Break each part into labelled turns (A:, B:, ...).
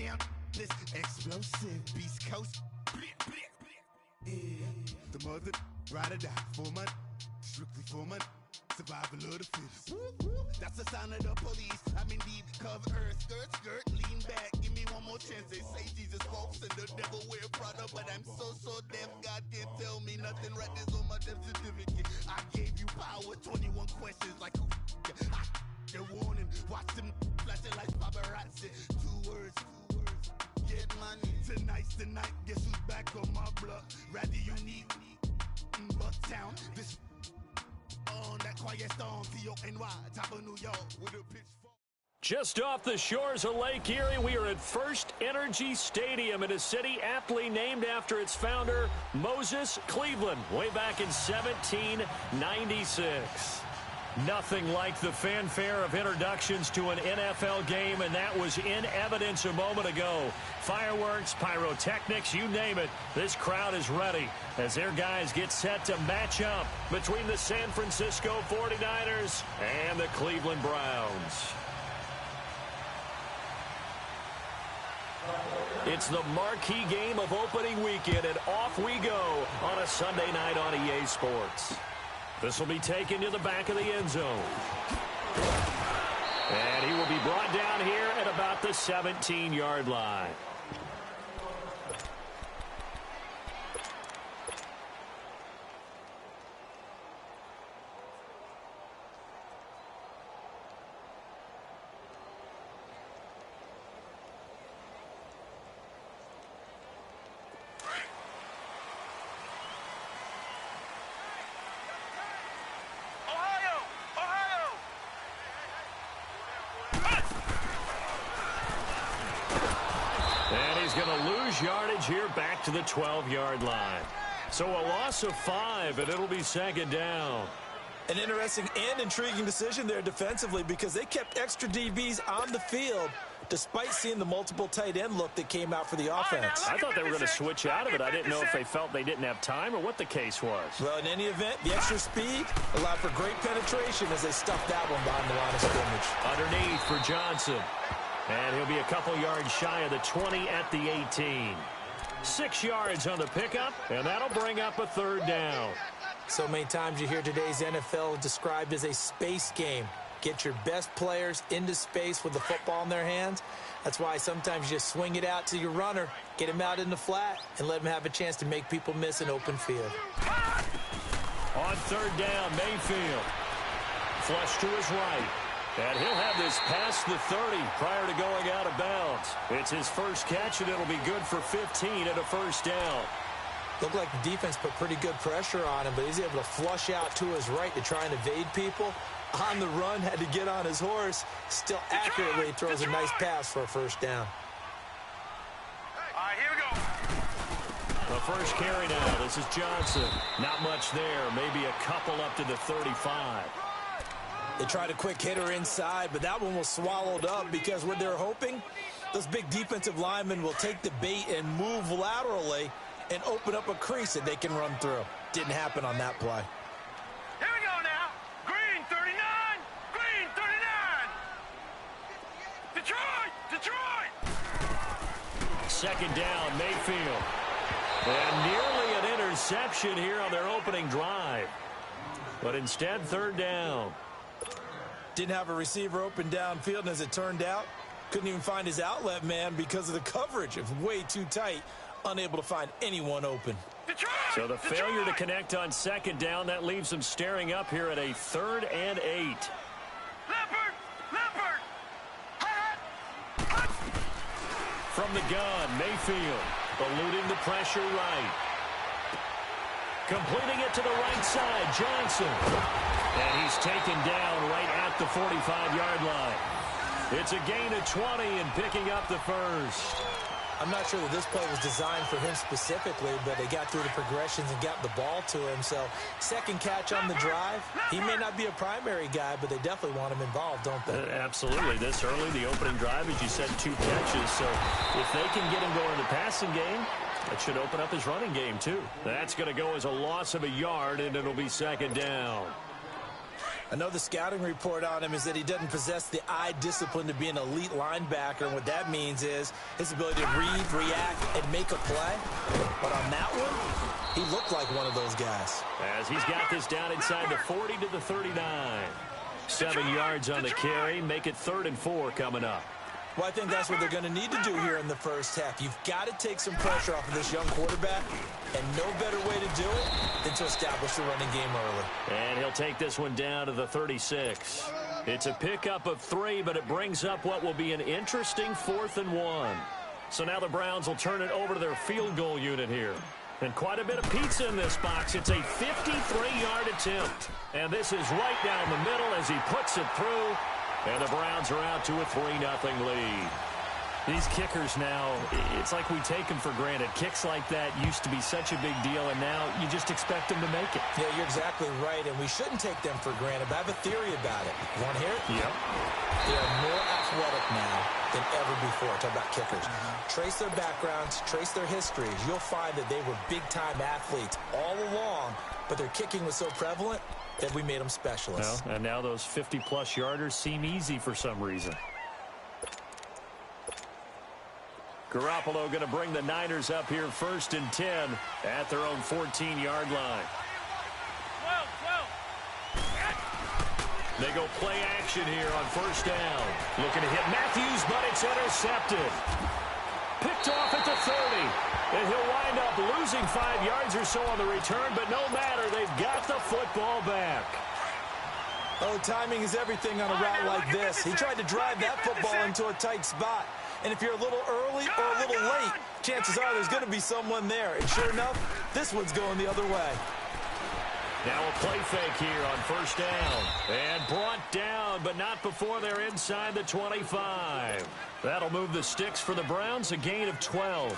A: yeah, this explosive Beast Coast. Yeah, the mother ride or die for money, strictly for money. Survival of the fittest. That's the sign of the police. I'm indeed cover earth, skirt, lean back. Give me one more chance. They say Jesus walks and the devil wear Prada, but I'm so deaf. God can't tell me nothing. Right there's on my death certificate. I gave you power. 21 questions like who? The warning. Watch them flashing like paparazzi. Two words. Get money. Tonight's the night. Guess who's back on my block? Rather unique. Bucktown. This. On that quiet storm, T-O-N-Y, top of New York with a pitchfork.
B: Just off the shores of Lake Erie, we are at First Energy Stadium in a city aptly named after its founder, Moses Cleveland, way back in 1796. Nothing like the fanfare of introductions to an NFL game, and that was in evidence a moment ago. Fireworks, pyrotechnics, you name it. This crowd is ready as their guys get set to match up between the San Francisco 49ers and the Cleveland Browns. It's the marquee game of opening weekend, and off we go on a Sunday night on EA Sports. This will be taken to the back of the end zone. And he will be brought down here at about the 17-yard line. Yardage here back to the 12-yard line. So a loss of 5, and it'll be second down.
C: An interesting and intriguing decision there defensively because they kept extra DBs on the field despite seeing the multiple tight end look that came out for the offense.
B: I thought they were going to switch out of it. I didn't know if they felt they didn't have time or what the case was.
C: Well, in any event, the extra speed allowed for great penetration as they stuffed that one behind the line of scrimmage.
B: Underneath for Johnson. And he'll be a couple yards shy of the 20 at the 18. 6 yards on the pickup, and that'll bring up a third down.
C: So many times you hear today's NFL described as a space game. Get your best players into space with the football in their hands. That's why sometimes you just swing it out to your runner, get him out in the flat, and let him have a chance to make people miss an open field.
B: On third down, Mayfield. Flush to his right. And he'll have this past the 30 prior to going out of bounds. It's his first catch, and it'll be good for 15 and a first down.
C: Looked like the defense put pretty good pressure on him, but he's able to flush out to his right to try and evade people. On the run, had to get on his horse. Still accurately throws a nice pass for a first down.
D: All right, here we go.
B: The first carry now. This is Johnson. Not much there. Maybe a couple up to the 35.
C: They tried a quick hitter inside, but that one was swallowed up because what they're hoping, those big defensive linemen will take the bait and move laterally and open up a crease that they can run through. Didn't happen on that play.
D: Here we go now. Green 39. Green 39. Detroit.
B: Second down, Mayfield. And nearly an interception here on their opening drive. But instead, third down.
C: Didn't have a receiver open downfield, and as it turned out, couldn't even find his outlet man because of the coverage. It was way too tight, unable to find anyone open.
B: So the failure to connect on second down, that leaves them staring up here at a 3rd and 8.
D: Leopard.
B: From the gun, Mayfield eluding the pressure right. Completing it to the right side, Johnson. And he's taken down right at the 45-yard line. It's a gain of 20 and picking up the first.
C: I'm not sure that this play was designed for him specifically, but they got through the progressions and got the ball to him. So second catch on the drive. He may not be a primary guy, but they definitely want him involved, don't they?
B: Absolutely. This early, the opening drive, as you said, 2 catches. So if they can get him going in the passing game, that should open up his running game, too. That's going to go as a loss of a yard, and it'll be second down.
C: I know the scouting report on him is that he doesn't possess the eye discipline to be an elite linebacker, and what that means is his ability to read, react, and make a play. But on that one, he looked like one of those guys.
B: As he's got this down inside the 40 to the 39. 7 yards on the carry, make it 3rd and 4 coming up.
C: Well, I think that's what they're going to need to do here in the first half. You've got to take some pressure off of this young quarterback, and no better way to do it than to establish the running game early.
B: And he'll take this one down to the 36. It's a pickup of 3, but it brings up what will be an interesting 4th and 1. So now the Browns will turn it over to their field goal unit here. And quite a bit of pizza in this box. It's a 53-yard attempt. And this is right down the middle as he puts it through. And the Browns are out to a 3-0 lead. These kickers now, it's like we take them for granted. Kicks like that used to be such a big deal, and now you just expect them to make it.
C: Yeah, you're exactly right, and we shouldn't take them for granted. But I have a theory about it. You want to hear it?
B: Yep.
C: They are more athletic now than ever before. Talk about kickers. Trace their backgrounds, trace their histories. You'll find that they were big-time athletes all along, but their kicking was so prevalent that we made them specialists.
B: Well, and now those 50-plus yarders seem easy for some reason. Garoppolo going to bring the Niners up here 1st and 10 at their own 14-yard line. They go play action here on 1st down. Looking to hit Matthews, but it's intercepted. Picked off at the 30. And he'll wind up losing 5 yards or so on the return, but no matter, they've got the football back.
C: Oh, timing is everything on a route like this. He tried to drive that football into a tight spot. And if you're a little early or a little late, chances are there's going to be someone there. And sure enough, this one's going the other way.
B: Now a play fake here on 1st down. And brought down, but not before they're inside the 25. That'll move the sticks for the Browns, a gain of 12.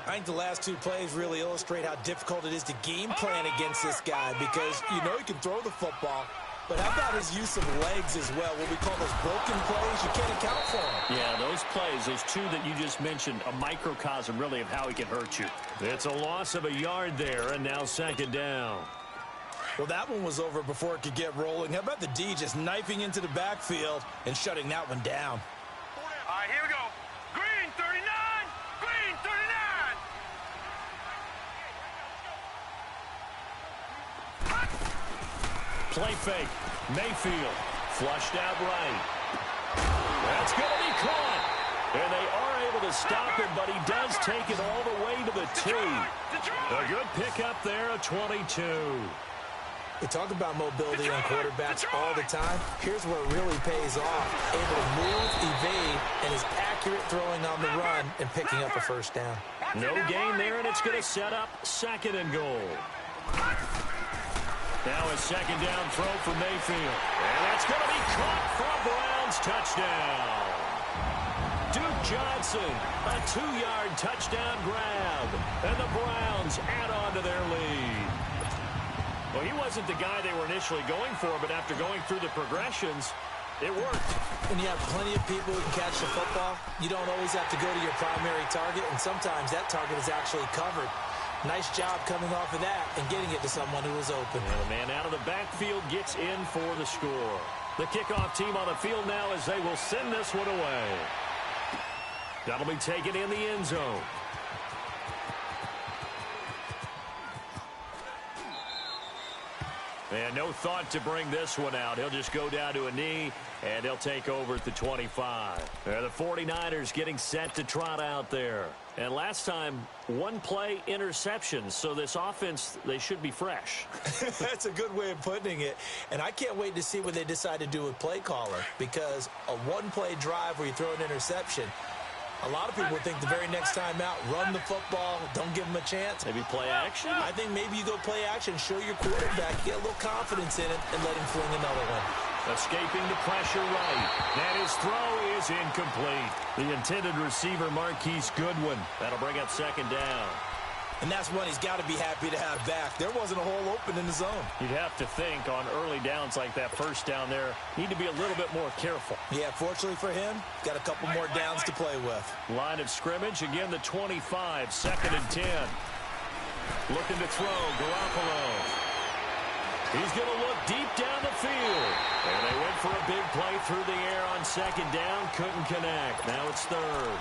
C: I think the last 2 plays really illustrate how difficult it is to game plan against this guy because you know he can throw the football. But how about his use of legs as well? What we call those broken plays, you can't account for them.
B: Yeah, those plays, those 2 that you just mentioned, a microcosm really of how he can hurt you. It's a loss of a yard there, and now 2nd down.
C: Well, that one was over before it could get rolling. How about the D just knifing into the backfield and shutting that one down?
D: All right, here we go. Green 39, green 39.
B: Play fake. Mayfield flushed out right. That's going to be caught. And they are able to stop him, but he does take it all the way to the 2. A good pickup there, a 22.
C: We talk about mobility on quarterbacks all the time. Here's where it really pays off. Able to move, evade, and is accurate throwing on the run and picking up a 1st down.
B: No gain there, and it's going to set up 2nd and goal. Now a 2nd down throw for Mayfield. And that's going to be caught for a Browns touchdown. Duke Johnson, a 2-yard touchdown grab. And the Browns add on to their lead. Well, he wasn't the guy they were initially going for, but after going through the progressions, it worked.
C: When you have plenty of people who can catch the football, you don't always have to go to your primary target, and sometimes that target is actually covered. Nice job coming off of that and getting it to someone who was open.
B: And the man out of the backfield gets in for the score. The kickoff team on the field now as they will send this one away. That'll be taken in the end zone. And no thought to bring this one out. He'll just go down to a knee, and he'll take over at the 25. The 49ers getting set to trot out there. And last time, 1 play interception. So this offense, they should be fresh.
C: That's a good way of putting it. And I can't wait to see what they decide to do with play caller. Because a 1-play drive where you throw an interception, a lot of people think the very next time out, run the football, don't give them a chance.
B: Maybe play action?
C: I think maybe you go play action, show your quarterback, get a little confidence in it, and let him fling another one.
B: Escaping the pressure right. And his throw is incomplete. The intended receiver, Marquise Goodwin. That'll bring up 2nd down.
C: And that's one he's got to be happy to have back. There wasn't a hole open in the zone.
B: You'd have to think on early downs like that 1st down there, need to be a little bit more careful.
C: Yeah, fortunately for him, got a couple more downs to play with.
B: Line of scrimmage, again the 25, 2nd and 10. Looking to throw, Garoppolo. He's going to look deep down the field. And they went for a big play through the air on second down. Couldn't connect. Now it's third.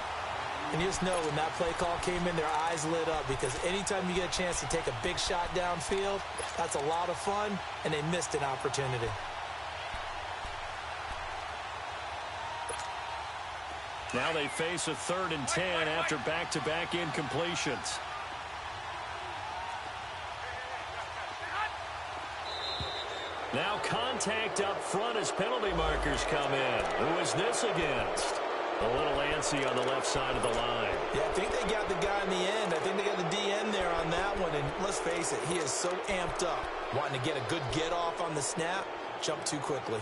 C: And you just know when that play call came in, their eyes lit up, because anytime you get a chance to take a big shot downfield, that's a lot of fun, and they missed an opportunity.
B: Now they face a 3rd and 10 after back-to-back incompletions. Now contact up front as penalty markers come in. Who is this against? A little antsy on the left side of the line.
C: Yeah, I think they got the guy in the end. I think they got the DN there on that one. And let's face it, he is so amped up, wanting to get a good get-off on the snap, jump too quickly.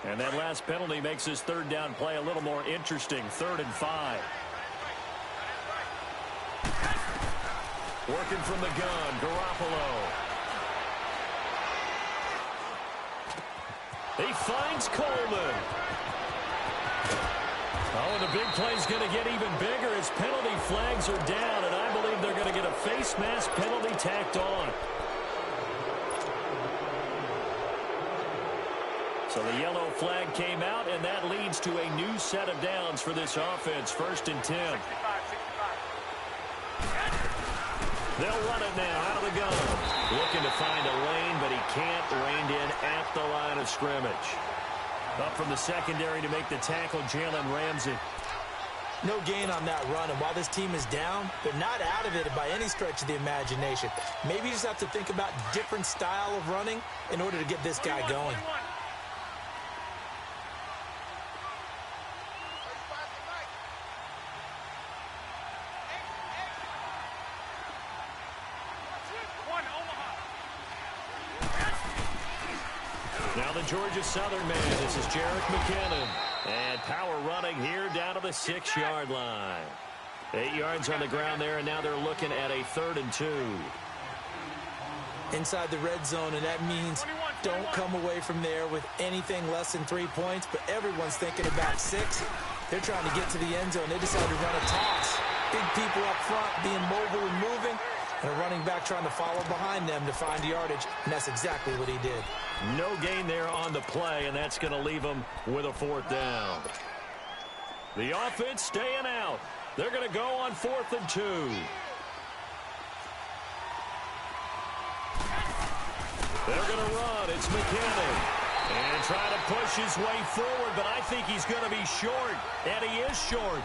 B: And that last penalty makes his 3rd down play a little more interesting. 3rd and 5. Working from the gun, Garoppolo. He finds Coleman. Oh, and the big play's going to get even bigger as penalty flags are down, and I believe they're going to get a face mask penalty tacked on. So the yellow flag came out, and that leads to a new set of downs for this offense. 1st and 10. They'll run it now out of the gun. Looking to find a lane, but he can't. Reined in at the line of scrimmage. Up from the secondary to make the tackle, Jalen Ramsey.
C: No gain on that run, and while this team is down, they're not out of it by any stretch of the imagination. Maybe you just have to think about different style of running in order to get this guy going.
B: Now the Georgia Southern man, this is Jerick McKinnon. And power running here down to the 6-yard line. 8 yards on the ground there, and now they're looking at a 3rd and 2.
C: Inside the red zone, and that means don't come away from there with anything less than 3 points, but everyone's thinking about 6. They're trying to get to the end zone. They decided to run a toss. Big people up front being mobile and moving, and a running back trying to follow behind them to find yardage, and that's exactly what he did.
B: No gain there on the play, and that's going to leave them with a 4th down. The offense staying out. They're going to go on 4th and 2. They're going to run. It's McKinnon. And try to push his way forward, but I think he's going to be short, and he is short.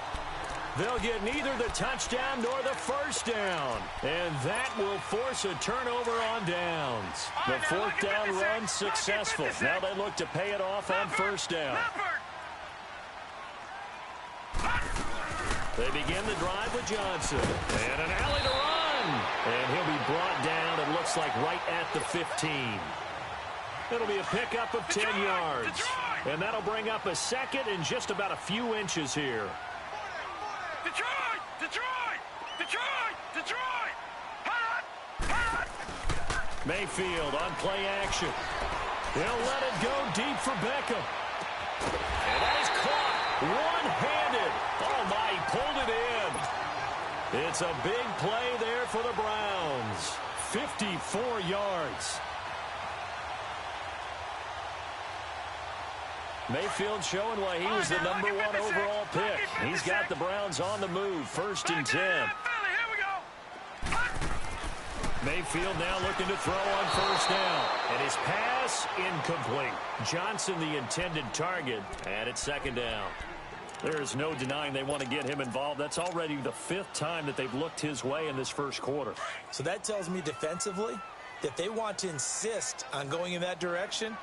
B: They'll get neither the touchdown nor the 1st down. And that will force a turnover on downs. The 4th down run successful. Now they look to pay it off on 1st down. They begin the drive with Johnson. And an alley to run. And he'll be brought down, it looks like, right at the 15. It'll be a pickup of 10 yards. And that'll bring up a 2nd and just about a few inches here.
D: Detroit! Detroit! Detroit! Detroit! Hot! Hot!
B: Mayfield on play action. He'll let it go deep for Beckham. And that is caught one-handed. Oh, my, he pulled it in. It's a big play there for the Browns. 54 yards. Mayfield showing why he was the #1 overall pick. He's got the Browns on the move. 1st and 10. Mayfield now looking to throw on 1st down. And his pass incomplete. Johnson the intended target. And it's 2nd down. There's no denying they want to get him involved. That's already the 5th time that they've looked his way in this 1st quarter.
C: So that tells me defensively that they want to insist on going in that direction.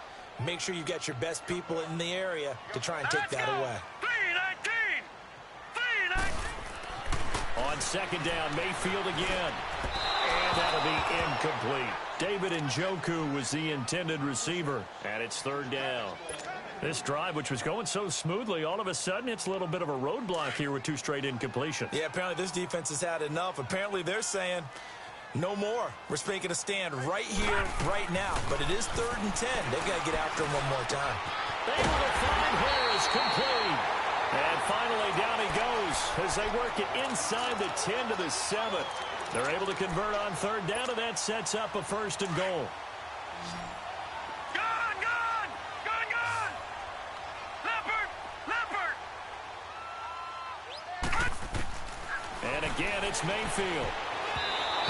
C: Make sure you've got your best people in the area to try and take that away.
D: 3-19!
B: On 2nd down, Mayfield again. And that'll be incomplete. David Njoku was the intended receiver. And it's 3rd down. This drive, which was going so smoothly, all of a sudden it's a little bit of a roadblock here with 2 straight incompletions.
C: Yeah, apparently this defense has had enough. Apparently they're saying, no more. We're making a stand right here, right now. But it is 3rd and 10. They've got to get after him one more time.
B: Able to find Harris, complete. And finally down he goes as they work it inside the 10 to the 7. They're able to convert on 3rd down, and that sets up a 1st and goal.
D: Gone, gone! Gone, gone! Leopard! Leopard!
B: And again, it's Mayfield.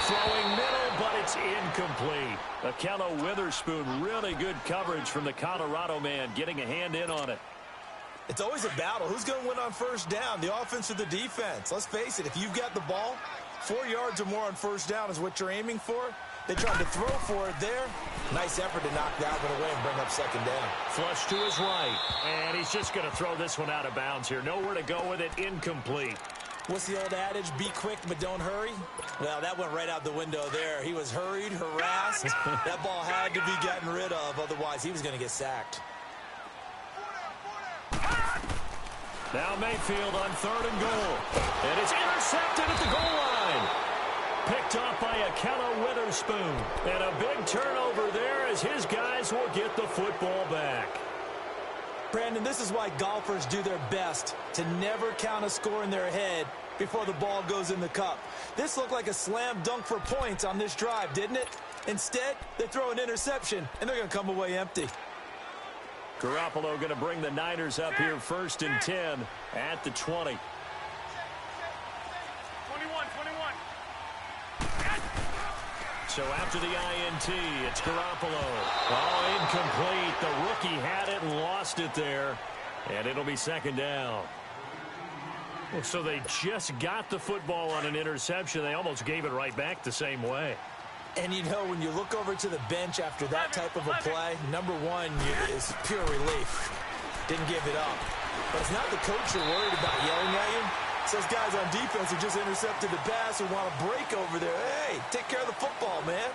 B: Throwing middle, but it's incomplete. Akello Witherspoon, really good coverage from the Colorado man, getting a hand in on it.
C: It's always a battle. Who's going to win on first down, the offense or the defense? Let's face it, if you've got the ball, 4 yards or more on first down is what you're aiming for. They tried to throw for it there. Nice effort to knock that one away and bring up second down.
B: Flush to his right, and he's just going to throw this one out of bounds here. Nowhere to go with it, incomplete.
C: What's the old adage? Be quick, but don't hurry. Well, that went right out the window there. He was hurried, harassed. That ball had to be gotten rid of, otherwise he was going to get sacked.
B: Now Mayfield on 3rd and goal. And it's intercepted at the goal line. Picked off by Akello Witherspoon. And a big turnover there as his guys will get the football back.
C: Brandon, this is why golfers do their best to never count a score in their head before the ball goes in the cup. This looked like a slam dunk for points on this drive, didn't it? Instead, they throw an interception, and they're going to come away empty.
B: Garoppolo going to bring the Niners up here 1st and 10 at the 20.
D: 21.
B: So after the INT, it's Garoppolo. Oh, incomplete. The rookie had it and lost it there. And it'll be 2nd down. Well, so they just got the football on an interception. They almost gave it right back the same way.
C: And, you know, when you look over to the bench after that type of a play, number one is pure relief. Didn't give it up. But it's not the coach you're worried about yelling at you. It's those guys on defense who just intercepted the pass or want to break over there. Hey, take care of the football, man.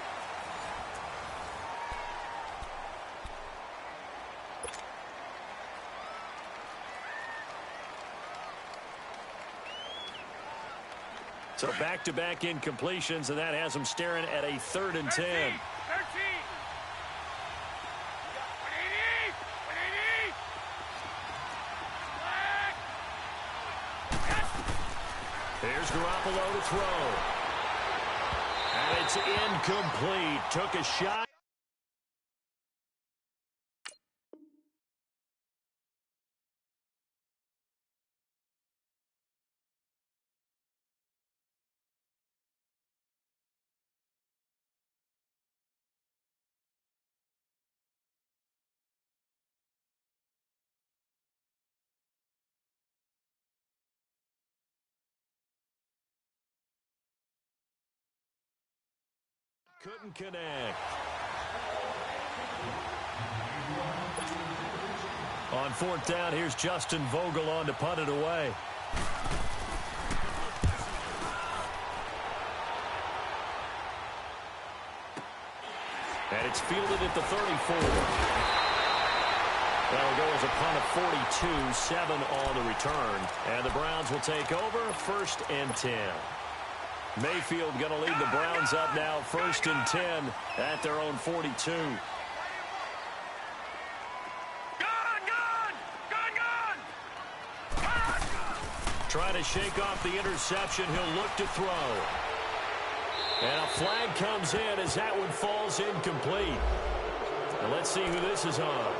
B: So back-to-back incompletions, and that has them staring at a 3rd and 10.
D: 13. 180.
B: Here's Garoppolo to throw. And it's incomplete. Took a shot. Couldn't connect. On 4th down, here's Justin Vogel on to punt it away. And it's fielded at the 34. That'll go as a punt of 42, 7 on the return. And the Browns will take over 1st and 10. Mayfield going to lead the Browns up now 1st and 10 at their own 42. Trying to shake off the interception. He'll look to throw. And a flag comes in as that one falls incomplete. And let's see who this is on.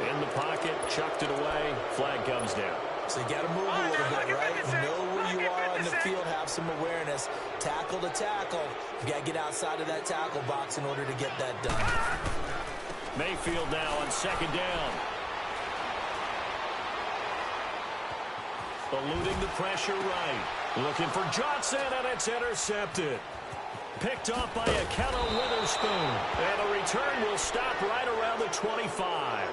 B: In the pocket, chucked it away. Flag comes down.
C: So you got to move a little bit, right? Know where you are on the field, have some awareness. Tackle to tackle. You got to get outside of that tackle box in order to get that done.
B: Mayfield now on 2nd down. Eluding the pressure right. Looking for Johnson, and it's intercepted. Picked off by Akello Witherspoon. And the return will stop right around the 25.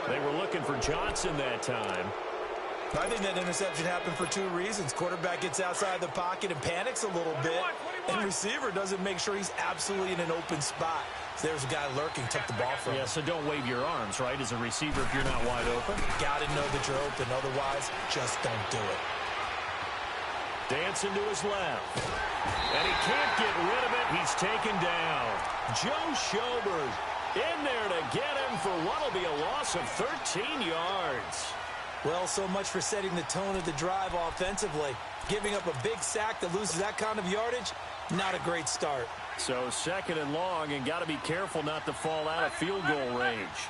B: They were looking for Johnson that time.
C: I think that interception happened for 2 reasons. Quarterback gets outside the pocket and panics a little bit. And receiver doesn't make sure he's absolutely in an open spot. So there's a guy lurking, took the ball from him.
B: Yeah, so don't wave your arms, right, as a receiver if you're not wide open.
C: Got to know that you're open. Otherwise, just don't do it.
B: Dancing to his left. And he can't get rid of it. He's taken down. Joe Schobert in there to get him for what will be a loss of 13 yards.
C: Well, so much for setting the tone of the drive offensively. Giving up a big sack that loses that kind of yardage, not a great start.
B: So second and long, and got to be careful not to fall out of field goal range.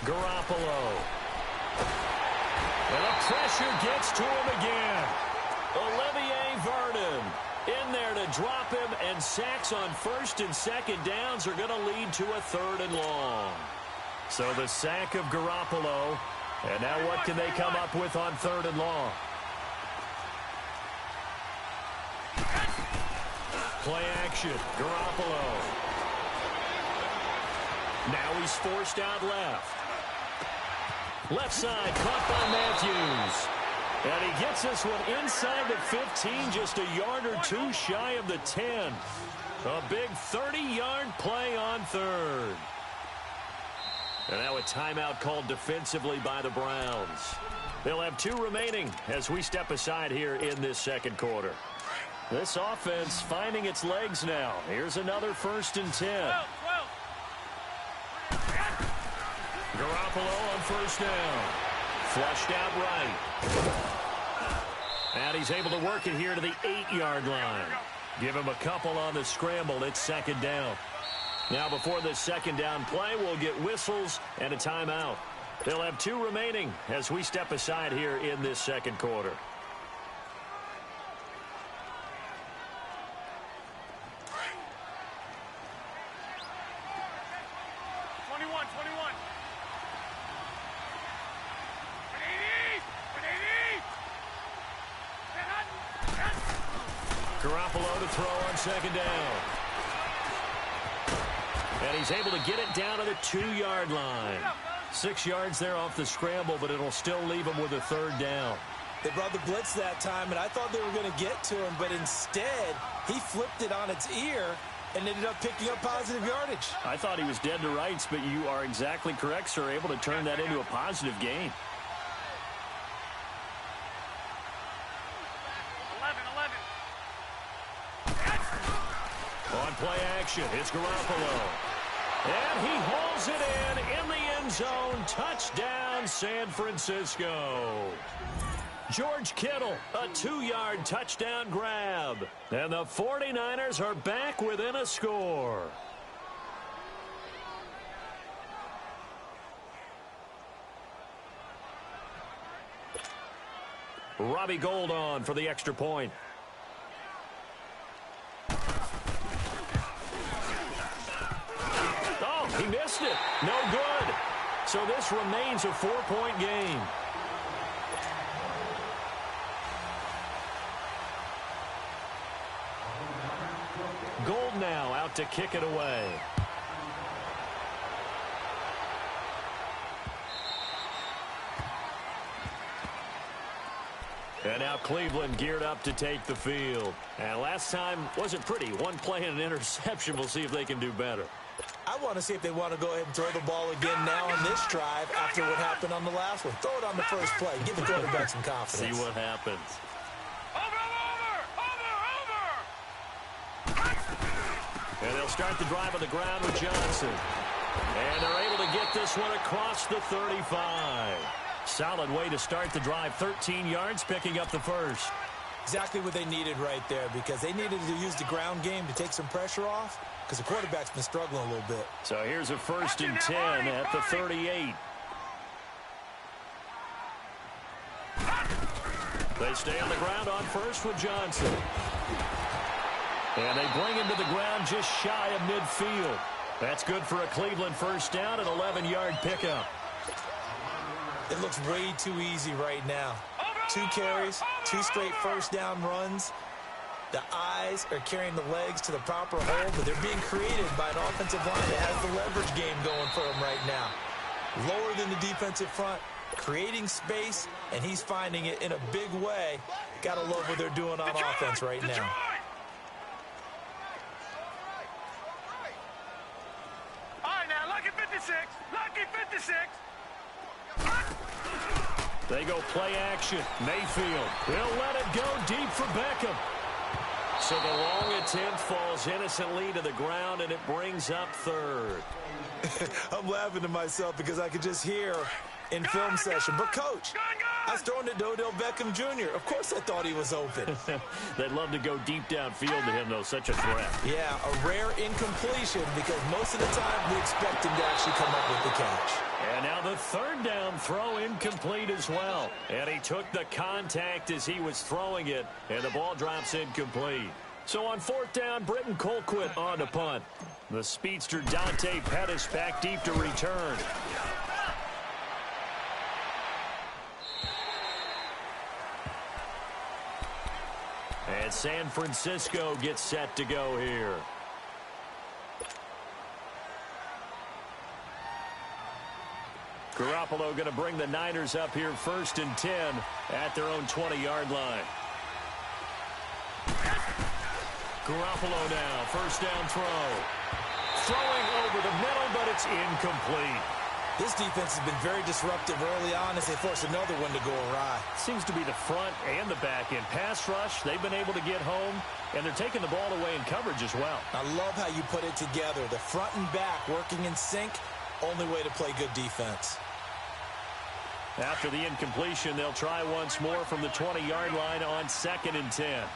B: Garoppolo. And the pressure gets to him again. Olivier Vernon in there to drop him, and sacks on first and second downs are going to lead to a third and long. So the sack of Garoppolo, and now what can they come up with on third and long? Play action, Garoppolo. Now he's forced out left. Left side, caught by Matthews. And he gets this one inside the 15, just a yard or two shy of the 10. A big 30-yard play on third. And now a timeout called defensively by the Browns. They'll have 2 remaining as we step aside here in this second quarter. This offense finding its legs now. Here's another 1st and 10. Garoppolo on first down. Flushed out right. And he's able to work it here to the 8-yard line. Give him a couple on the scramble. It's second down. Now before this second down play, we'll get whistles and a timeout. They'll have 2 remaining as we step aside here in this second quarter. Garoppolo to throw on second down. And he's able to get it down to the 2-yard line. 6 yards there off the scramble, but it'll still leave him with a third down.
C: They brought the blitz that time, and I thought they were going to get to him, but instead he flipped it on its ear and ended up picking up positive yardage.
B: I thought he was dead to rights, but you are exactly correct, sir. Able to turn that into a positive gain.
D: 11.
B: On play action, it's Garoppolo. And he hauls it in the end zone. Touchdown, San Francisco. George Kittle, a 2-yard touchdown grab. And the 49ers are back within a score. Robbie Gould on for the extra point. Oh, he missed it. No good. So this remains a 4-point game. Gould now out to kick it away. And now Cleveland geared up to take the field. And last time wasn't pretty. One play and an interception. We'll see if they can do better.
C: I want to see if they want to go ahead and throw the ball again now on this drive after what happened on the last one. Throw it on the first play. Give the quarterback some confidence.
B: See what happens. And they'll start the drive on the ground with Johnson. And they're able to get this one across the 35. Solid way to start the drive. 13 yards, picking up the first.
C: Exactly what they needed right there, because they needed to use the ground game to take some pressure off, because the quarterback's been struggling a little bit.
B: So here's a 1st and 10 at the 38. They stay on the ground on first with Johnson. And they bring him to the ground just shy of midfield. That's good for a Cleveland first down, an 11-yard pickup.
C: It looks way too easy right now. 2 carries, 2 straight first down runs. The eyes are carrying the legs to the proper hole, but they're being created by an offensive line that has the leverage game going for them right now. Lower than the defensive front, creating space, and he's finding it in a big way. Gotta love what they're doing on offense right now.
D: All right, now, lucky 56. Lucky 56.
B: They go play action. Mayfield. They'll let it go deep for Beckham. So the long attempt falls innocently to the ground, and it brings up third.
C: I'm laughing to myself because I could just hear in film session. But, Coach, I was throwing to Odell Beckham Jr. Of course I thought he was open.
B: They'd love to go deep downfield to him, though. Such a threat.
C: Yeah, a rare incompletion because most of the time we expect him to actually come up with the catch.
B: And now the third down throw incomplete as well. And he took the contact as he was throwing it, and the ball drops incomplete. So on fourth down, Britton Colquitt on to punt. The speedster Dante Pettis back deep to return. And San Francisco gets set to go here. Garoppolo going to bring the Niners up here 1st and 10 at their own 20-yard line. Garoppolo now, first down throw. Throwing over the middle, but it's incomplete.
C: This defense has been very disruptive early on as they force another one to go awry.
B: Seems to be the front and the back end. Pass rush, they've been able to get home, and they're taking the ball away in coverage as well.
C: I love how you put it together. The front and back working in sync, only way to play good defense.
B: After the incompletion, they'll try once more from the 20-yard line on 2nd and 10.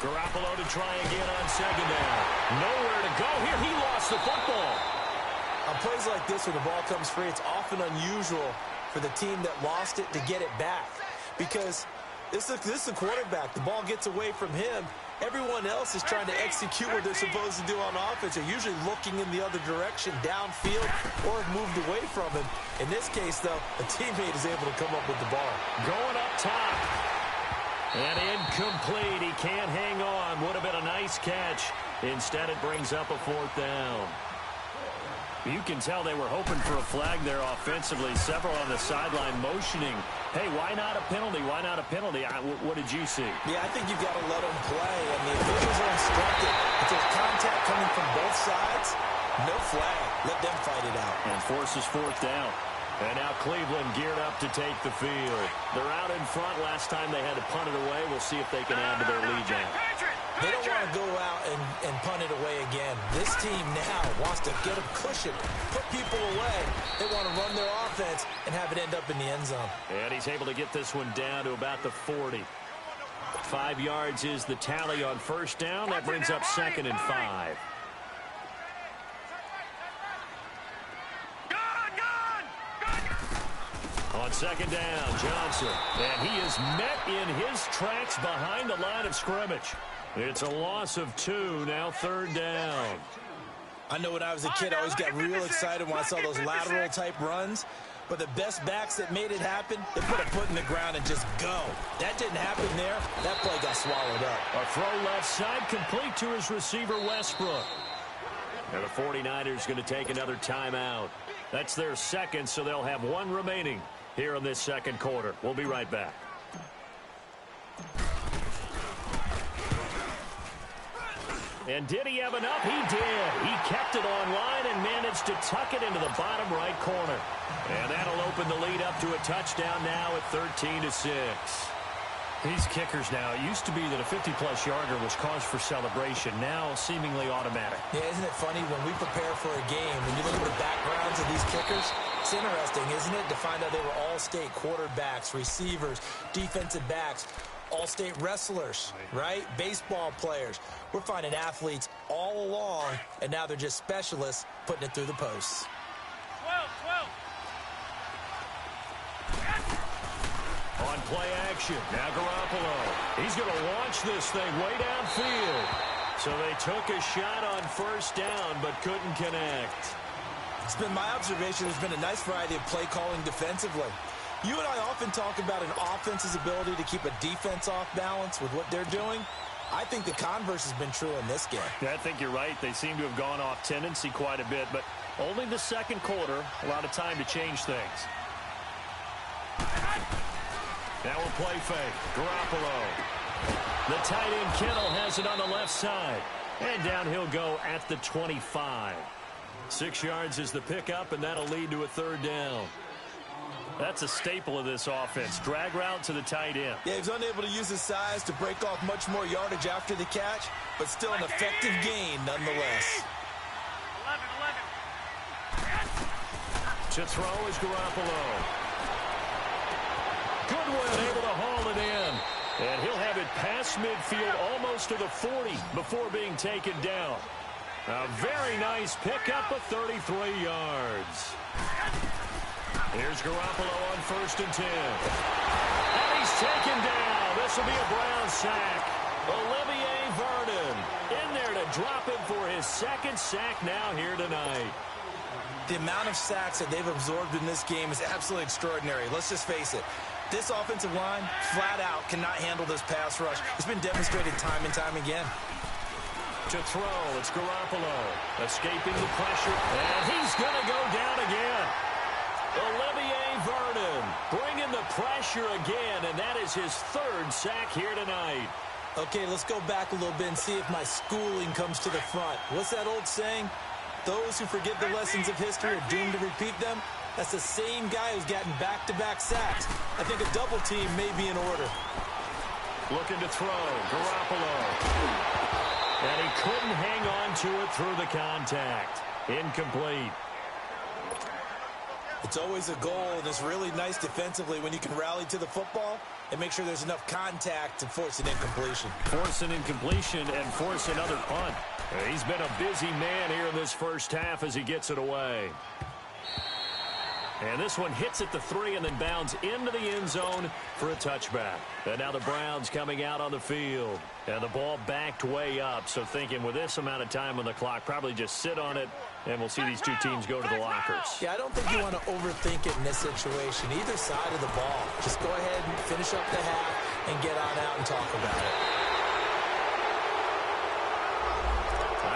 B: Garoppolo to try again on 2nd down. Nowhere to go here. He lost the football.
C: On plays like this where the ball comes free, it's often unusual for the team that lost it to get it back. Because this is the quarterback. The ball gets away from him. Everyone else is trying to execute what they're supposed to do on offense. They're usually looking in the other direction, downfield, or have moved away from him. In this case, though, a teammate is able to come up with the ball.
B: Going up top. And incomplete. He can't hang on. Would have been a nice catch. Instead, it brings up a 4th down. You can tell they were hoping for a flag there offensively. Several on the sideline motioning. Hey, why not a penalty? Why not a penalty? What did you see?
C: Yeah, I think you've got to let them play. And the officials are instructed. If there's contact coming from both sides, no flag. Let them fight it out.
B: And forces 4th down. And now Cleveland geared up to take the field. They're out in front. Last time they had to punt it away. We'll see if they can add to their lead now.
C: They don't want to go out and punt it away again. This team now wants to get a cushion, put people away. They want to run their offense and have it end up in the end zone.
B: And he's able to get this one down to about the 40. 5 yards is the tally on first down. That brings up 2nd and 5. On 2nd down, Johnson. And he is met in his tracks behind the line of scrimmage. It's a loss of 2, now 3rd down.
C: I know when I was a kid, I always got real excited when I saw those lateral-type runs. But the best backs that made it happen, they put a foot in the ground and just go. That didn't happen there. That play got swallowed up.
B: A throw left side complete to his receiver, Westbrook. And the 49ers going to take another timeout. That's their second, so they'll have 1 remaining here in this second quarter. We'll be right back. And did he have enough? He did. He kept it online and managed to tuck it into the bottom right corner. And that'll open the lead up to a touchdown now at 13-6. These kickers now, it used to be that a 50-plus yarder was cause for celebration. Now seemingly automatic.
C: Yeah, isn't it funny when we prepare for a game, when you look at the backgrounds of these kickers, it's interesting, isn't it, to find out they were all-state quarterbacks, receivers, defensive backs, all-state wrestlers, right? Baseball players. We're finding athletes all along, and now they're just specialists putting it through the posts.
D: 12.
B: On play action, now Garoppolo. He's going to launch this thing way downfield. So they took a shot on first down, but couldn't connect.
C: It's been my observation there's been a nice variety of play calling defensively. You and I often talk about an offense's ability to keep a defense off balance with what they're doing. I think the converse has been true in this game.
B: Yeah, I think you're right. They seem to have gone off tendency quite a bit, but only the second quarter, a lot of time to change things. Now we'll play fake. Garoppolo. The tight end Kittle has it on the left side. And down he'll go at the 25. 6 yards is the pickup, and that'll lead to a 3rd down. That's a staple of this offense. Drag route to the tight end.
C: Yeah, he's unable to use his size to break off much more yardage after the catch, but still an effective gain nonetheless.
D: 11.
B: To throw is Garoppolo. Goodwin able to haul it in. And he'll have it past midfield almost to the 40 before being taken down. A very nice pickup of 33 yards. Here's Garoppolo on 1st and 10. And he's taken down. This will be a Brown sack. Olivier Vernon in there to drop him for his 2nd sack now here tonight.
C: The amount of sacks that they've absorbed in this game is absolutely extraordinary. Let's just face it. This offensive line, flat out, cannot handle this pass rush. It's been demonstrated time and time again.
B: To throw, it's Garoppolo. Escaping the pressure, and he's going to go down again. Olivier Vernon bringing the pressure again, and that is his 3rd sack here tonight.
C: Okay, let's go back a little bit and see if my schooling comes to the front. What's that old saying? Those who forget the lessons of history are doomed to repeat them. That's the same guy who's gotten back-to-back sacks. I think a double team may be in order.
B: Looking to throw, Garoppolo. And he couldn't hang on to it through the contact. Incomplete.
C: It's always a goal, and it's really nice defensively when you can rally to the football and make sure there's enough contact to force an incompletion.
B: Force an incompletion and force another punt. He's been a busy man here in this first half as he gets it away. And this one hits at the 3 and then bounds into the end zone for a touchback. And now the Browns coming out on the field. And the ball backed way up. So thinking with this amount of time on the clock, probably just sit on it, and we'll see these two teams go to the lockers.
C: Yeah, I don't think you want to overthink it in this situation. Either side of the ball. Just go ahead and finish up the half and get on out and talk about it.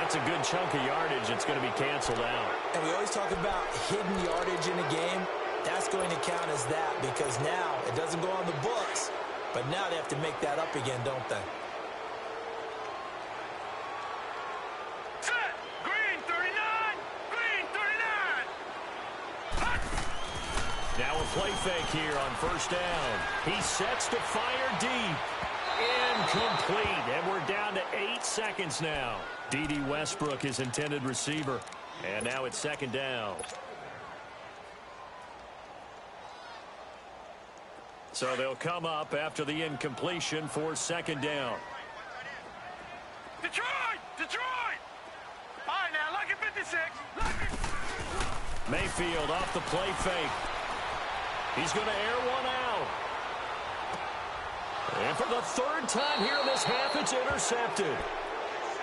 B: That's a good chunk of yardage. It's going to be canceled out.
C: And we always talk about hidden yardage in a game. That's going to count as that because now it doesn't go on the books, but now they have to make that up again, don't they?
D: Set. Green 39. Green 39. Hot.
B: Now a play fake here on 1st down. He sets to fire deep. Incomplete. And we're down to 8 seconds now. D.D. Westbrook, his intended receiver. And now it's 2nd down. So they'll come up after the incompletion for 2nd down.
D: Detroit! Detroit! All right, now, look at 56. Look at...
B: Mayfield off the play fake. He's going to air one out. And for the 3rd time here in this half, it's intercepted.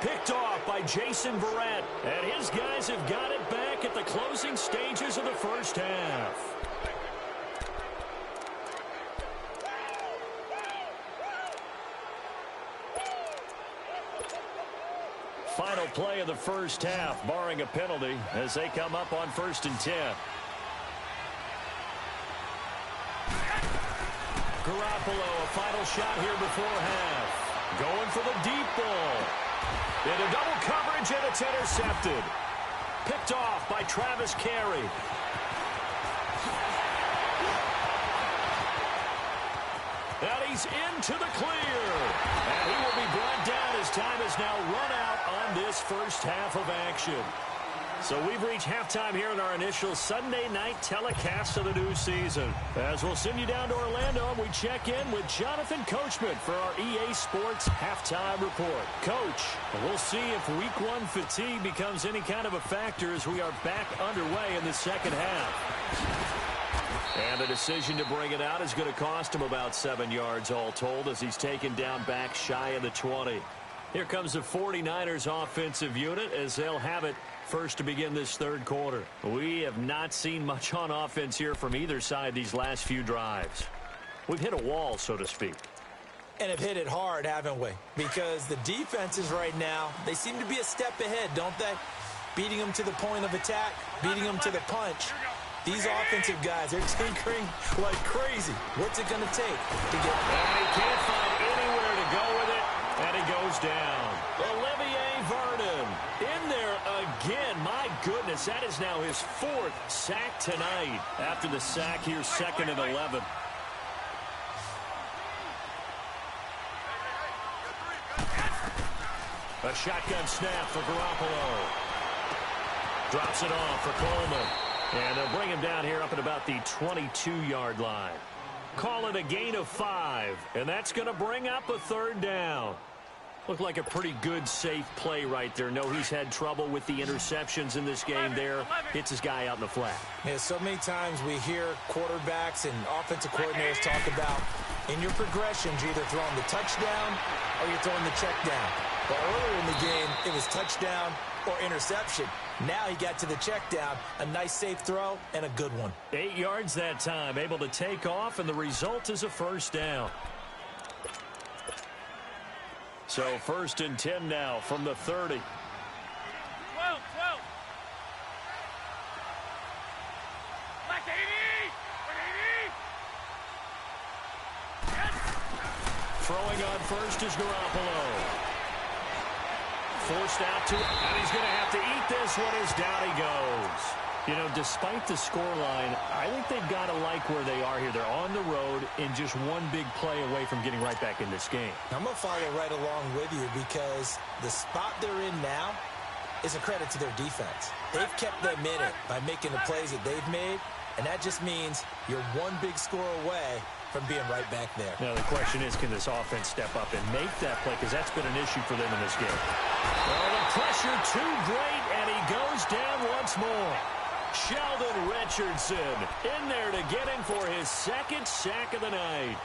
B: Picked off by Jason Verrett. And his guys have got it back at the closing stages of the first half. Final play of the first half, barring a penalty, as they come up on 1st and 10. Garoppolo, a final shot here before half. Going for the deep ball. Into double coverage, and it's intercepted. Picked off by Travis Carey. And he's into the clear. And he will be brought down as time is now run out on this first half of action. So we've reached halftime here in our initial Sunday night telecast of the new season. As we'll send you down to Orlando, and we check in with Jonathan Coachman for our EA Sports halftime report. Coach, we'll see if week 1 fatigue becomes any kind of a factor as we are back underway in the second half. And the decision to bring it out is going to cost him about 7 yards all told as he's taken down back shy of the 20. Here comes the 49ers offensive unit as they'll have it first to begin this third quarter. We have not seen much on offense here from either side these last few drives. We've hit a wall, so to speak.
C: And have hit it hard, haven't we? Because the defenses right now, they seem to be a step ahead, don't they? Beating them to the point of attack, beating them to the punch. These offensive guys, they're tinkering like crazy. What's it going to take to get...
B: And he can't find anywhere to go with it, and he goes down. Olivier Vernon in there again. My goodness, that is now his 4th sack tonight. After the sack here, 2nd and 11. A shotgun snap for Garoppolo. Drops it off for Coleman. And they'll bring him down here up at about the 22-yard line. Call it a gain of 5, and that's going to bring up a third down. Looked like a pretty good, safe play right there. No, he's had trouble with the interceptions in this game there. Hits his guy out in the flat.
C: Yeah, so many times we hear quarterbacks and offensive coordinators talk about in your progressions, you're either throwing the touchdown or you're throwing the check down. But earlier in the game, it was touchdown or interception. Now he got to the check down, a nice safe throw, and a good one.
B: 8 yards that time, able to take off, and the result is a first down. So 1st and 10 now from the 30.
D: 12. Back to 80.
B: Throwing on first is Garoppolo. Forced out to it, and he's going to have to eat this one as down he goes. You know, despite the scoreline, I think they've got to like where they are here. They're on the road and just one big play away from getting right back in this game.
C: I'm going to follow right along with you because the spot they're in now is a credit to their defense. They've kept them in it by making the plays that they've made, and that just means you're one big score away from being right back there.
B: Now, the question is, can this offense step up and make that play? Because that's been an issue for them in this game. Well, the pressure too great, and he goes down once more. Sheldon Richardson in there to get him for his 2nd sack of the night.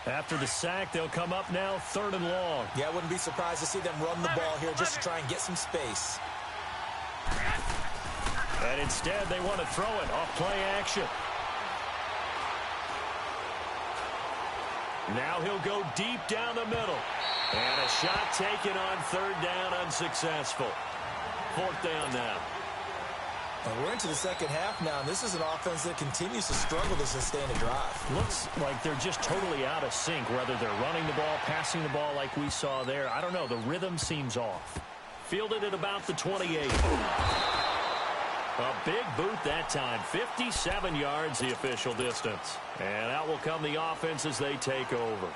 B: After the sack, they'll come up now 3rd and long.
C: Yeah, I wouldn't be surprised to see them run the ball here just to try and get some space.
B: And instead, they want to throw it off play action. Now he'll go deep down the middle. And a shot taken on 3rd down, unsuccessful. 4th down now.
C: Well, we're into the second half now, and this is an offense that continues to struggle to sustain a drive.
B: Looks like they're just totally out of sync, whether they're running the ball, passing the ball like we saw there. I don't know. The rhythm seems off. Fielded at about the 28. A big boot that time. 57 yards the official distance. And out will come the offense as they take over.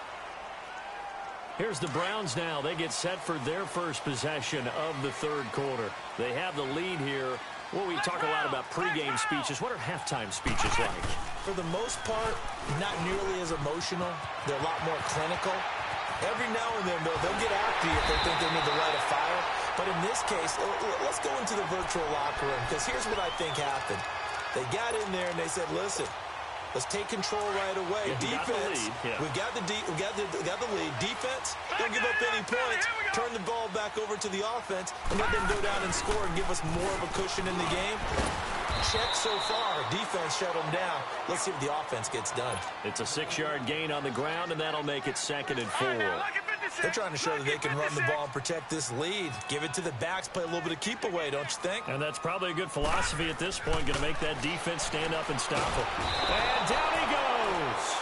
B: Here's the Browns now. They get set for their first possession of the 3rd quarter. They have the lead here. Well, we talk a lot about pregame speeches. What are halftime speeches like?
C: For the most part, not nearly as emotional. They're a lot more clinical. Every now and then, though, they'll get after you if they think they need to light a fire. But in this case, let's go into the virtual locker room, because here's what I think happened. They got in there and they said, listen, let's take control right away.
B: Yeah,
C: defense, we got the lead. Defense, don't give up any points. Turn the ball back over to the offense and let them go down and score and give us more of a cushion in the game. Check so far. Defense shut them down. Let's see if the offense gets done.
B: It's a 6-yard gain on the ground, and that'll make it 2nd and 4.
C: They're trying to show that they can run the ball and protect this lead. Give it to the backs, play a little bit of keep away, don't you think?
B: And that's probably a good philosophy at this point, going to make that defense stand up and stop him. And down he goes.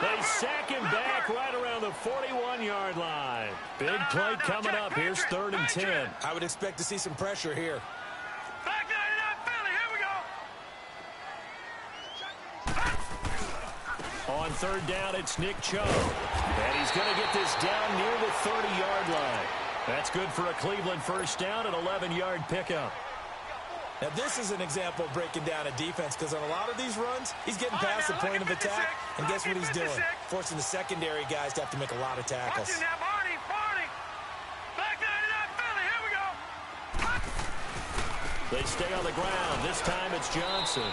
B: They sack him back right around the 41-yard line. Big play coming up. Here's 3rd and 10.
C: I would expect to see some pressure here.
D: Back to 99 Philly. Here we go.
B: On 3rd down, it's Nick Chubb. And he's going to get this down near the 30-yard line. That's good for a Cleveland first down, an 11-yard pickup.
C: Now, this is an example of breaking down a defense, because on a lot of these runs, he's getting past the point of attack, and guess what he's doing? Forcing the secondary guys to have to make a lot of tackles.
D: Watch it now, Barney. Back to 99 Philly. Here we go.
B: They stay on the ground. This time it's Johnson.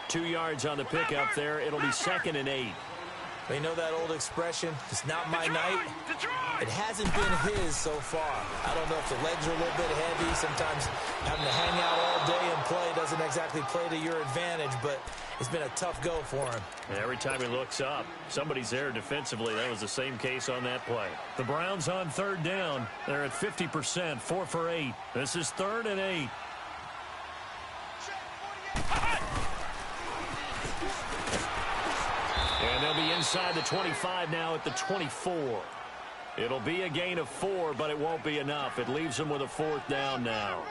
B: 2 yards on the pickup there. It'll be 2nd and 8.
C: You know that old expression, it's not my night?
D: Detroit.
C: It hasn't been his so far. I don't know if the legs are a little bit heavy. Sometimes having to hang out all day and play doesn't exactly play to your advantage, but it's been a tough go for him.
B: And every time he looks up, somebody's there defensively. That was the same case on that play. The Browns on 3rd down. They're at 50%, 4 for 8. This is 3rd and 8. And they'll be inside the 25 now at the 24. It'll be a gain of 4, but it won't be enough. It leaves them with a 4th down now.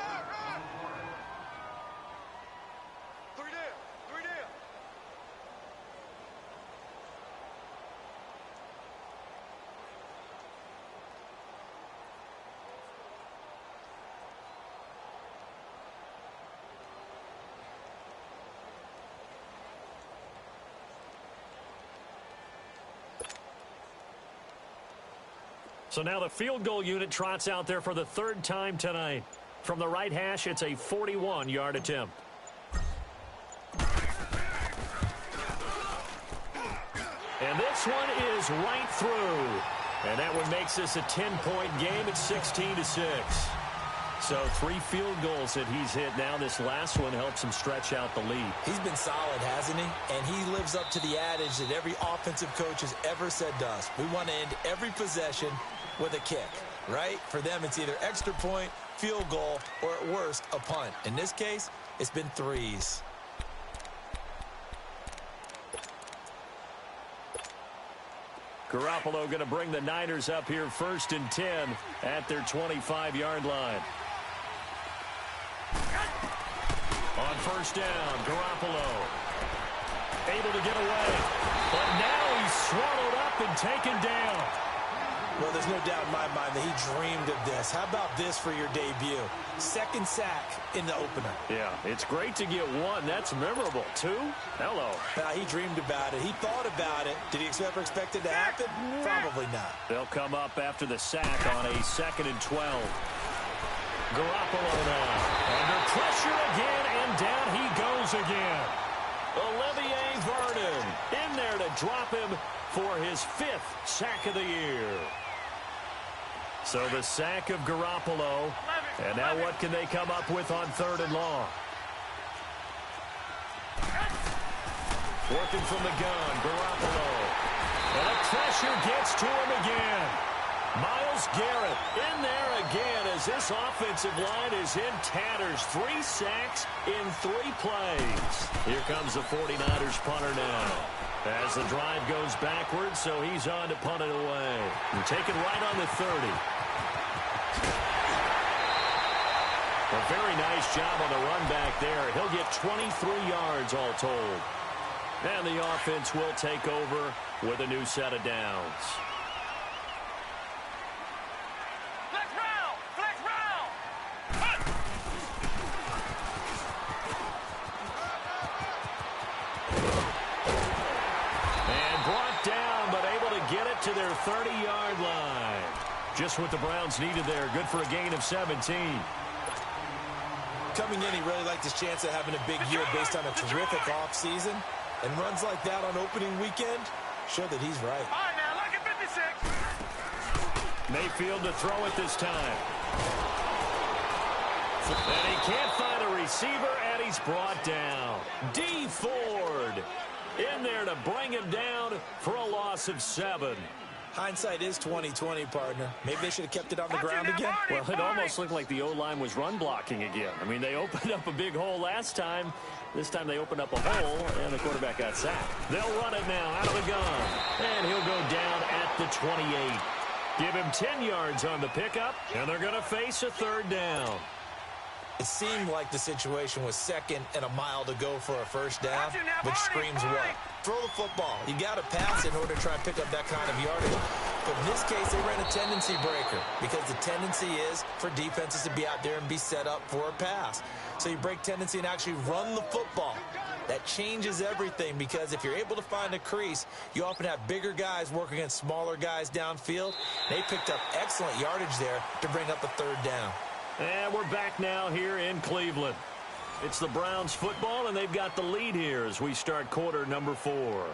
B: So now the field goal unit trots out there for the third time tonight. From the right hash, it's a 41-yard attempt. And this one is right through. And that one makes this a 10-point game at 16-6. So 3 field goals that he's hit now. This last one helps him stretch out the lead.
C: He's been solid, hasn't he? And he lives up to the adage that every offensive coach has ever said to us. We want to end every possession with a kick, right? For them, it's either extra point, field goal, or at worst, a punt. In this case, it's been 3s.
B: Garoppolo going to bring the Niners up here 1st and 10 at their 25-yard line. On 1st down, Garoppolo able to get away. But now he's swallowed up and taken down.
C: Well, there's no doubt in my mind that he dreamed of this. How about this for your debut? 2nd sack in the opener.
B: Yeah, it's great to get 1. That's memorable. 2? Hello.
C: He dreamed about it. He thought about it. Did he ever expect it to happen? Probably not.
B: They'll come up after the sack on a 2nd and 12. Garoppolo now. Under pressure again, and down he goes again. Olivier Vernon in there to drop him for his 5th sack of the year. So the sack of Garoppolo. And now what can they come up with on 3rd and long? Working from the gun, Garoppolo. And the pressure gets to him again. Myles Garrett in there again as this offensive line is in tatters. 3 sacks in 3 plays. Here comes the 49ers punter now. As the drive goes backwards, so he's on to punt it away. And taken right on the 30. A very nice job on the run back there. He'll get 23 yards all told. And the offense will take over with a new set of downs.
D: Flex round! Flex round!
B: And brought down, but able to get it to their 30-yard line. Just what the Browns needed there. Good for a gain of 17.
C: Coming in, he really liked his chance of having a big year based on a terrific offseason. And runs like that on opening weekend show that he's right.
D: All right, now, look at 56.
B: Mayfield to throw it this time. And he can't find a receiver, and he's brought down. D. Ford in there to bring him down for a loss of 7.
C: Hindsight is 20/20, partner. Maybe they should have kept it on the ground again.
B: Well, it almost looked like the O-line was run blocking again. I mean, they opened up a big hole last time. This time they opened up a hole, and the quarterback got sacked. They'll run it now out of the gun. And he'll go down at the 28. Give him 10 yards on the pickup, and they're going to face a 3rd down.
C: It seemed like the situation was 2nd and a mile to go for a 1st down, which screams what? Throw the football. You got to pass in order to try and pick up that kind of yardage. But in this case, they ran a tendency breaker because the tendency is for defenses to be out there and be set up for a pass. So you break tendency and actually run the football. That changes everything because if you're able to find a crease, you often have bigger guys working against smaller guys downfield. They picked up excellent yardage there to bring up a 3rd down.
B: And we're back now here in Cleveland. It's the Browns football, and they've got the lead here as we start quarter number 4.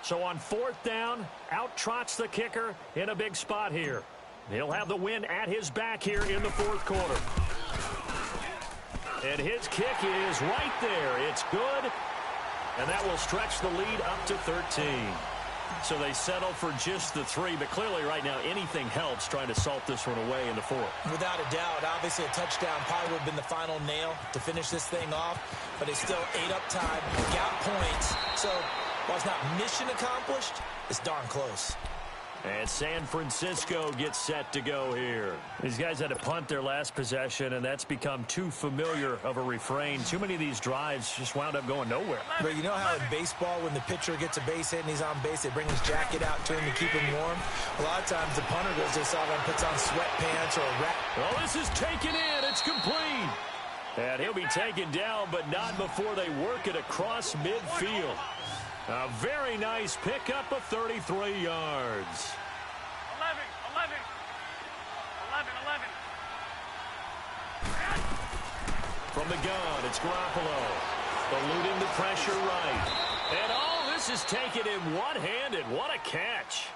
B: So on 4th down, out trots the kicker in a big spot here. He'll have the win at his back here in the 4th quarter. And his kick is right there. It's good. And that will stretch the lead up to 13. So they settle for just the 3. But clearly right now anything helps trying to salt this one away in the 4th.
C: Without a doubt. Obviously a touchdown probably would have been the final nail to finish this thing off. But they still ate up time, got points. So while it's not mission accomplished, it's darn close.
B: And San Francisco gets set to go here. These guys had to punt their last possession, and that's become too familiar of a refrain. Too many of these drives just wound up going nowhere.
C: But you know how in baseball, when the pitcher gets a base hit and he's on base, they bring his jacket out to him to keep him warm? A lot of times the punter goes to the sideline, puts on sweatpants or a wrap.
B: Oh, this is taken in. It's complete. And he'll be taken down, but not before they work it across midfield. A very nice pickup of 33 yards.
D: 11.
B: From the gun, it's Garoppolo. Eluding the pressure right. And oh, this is taken in one-handed. What a catch.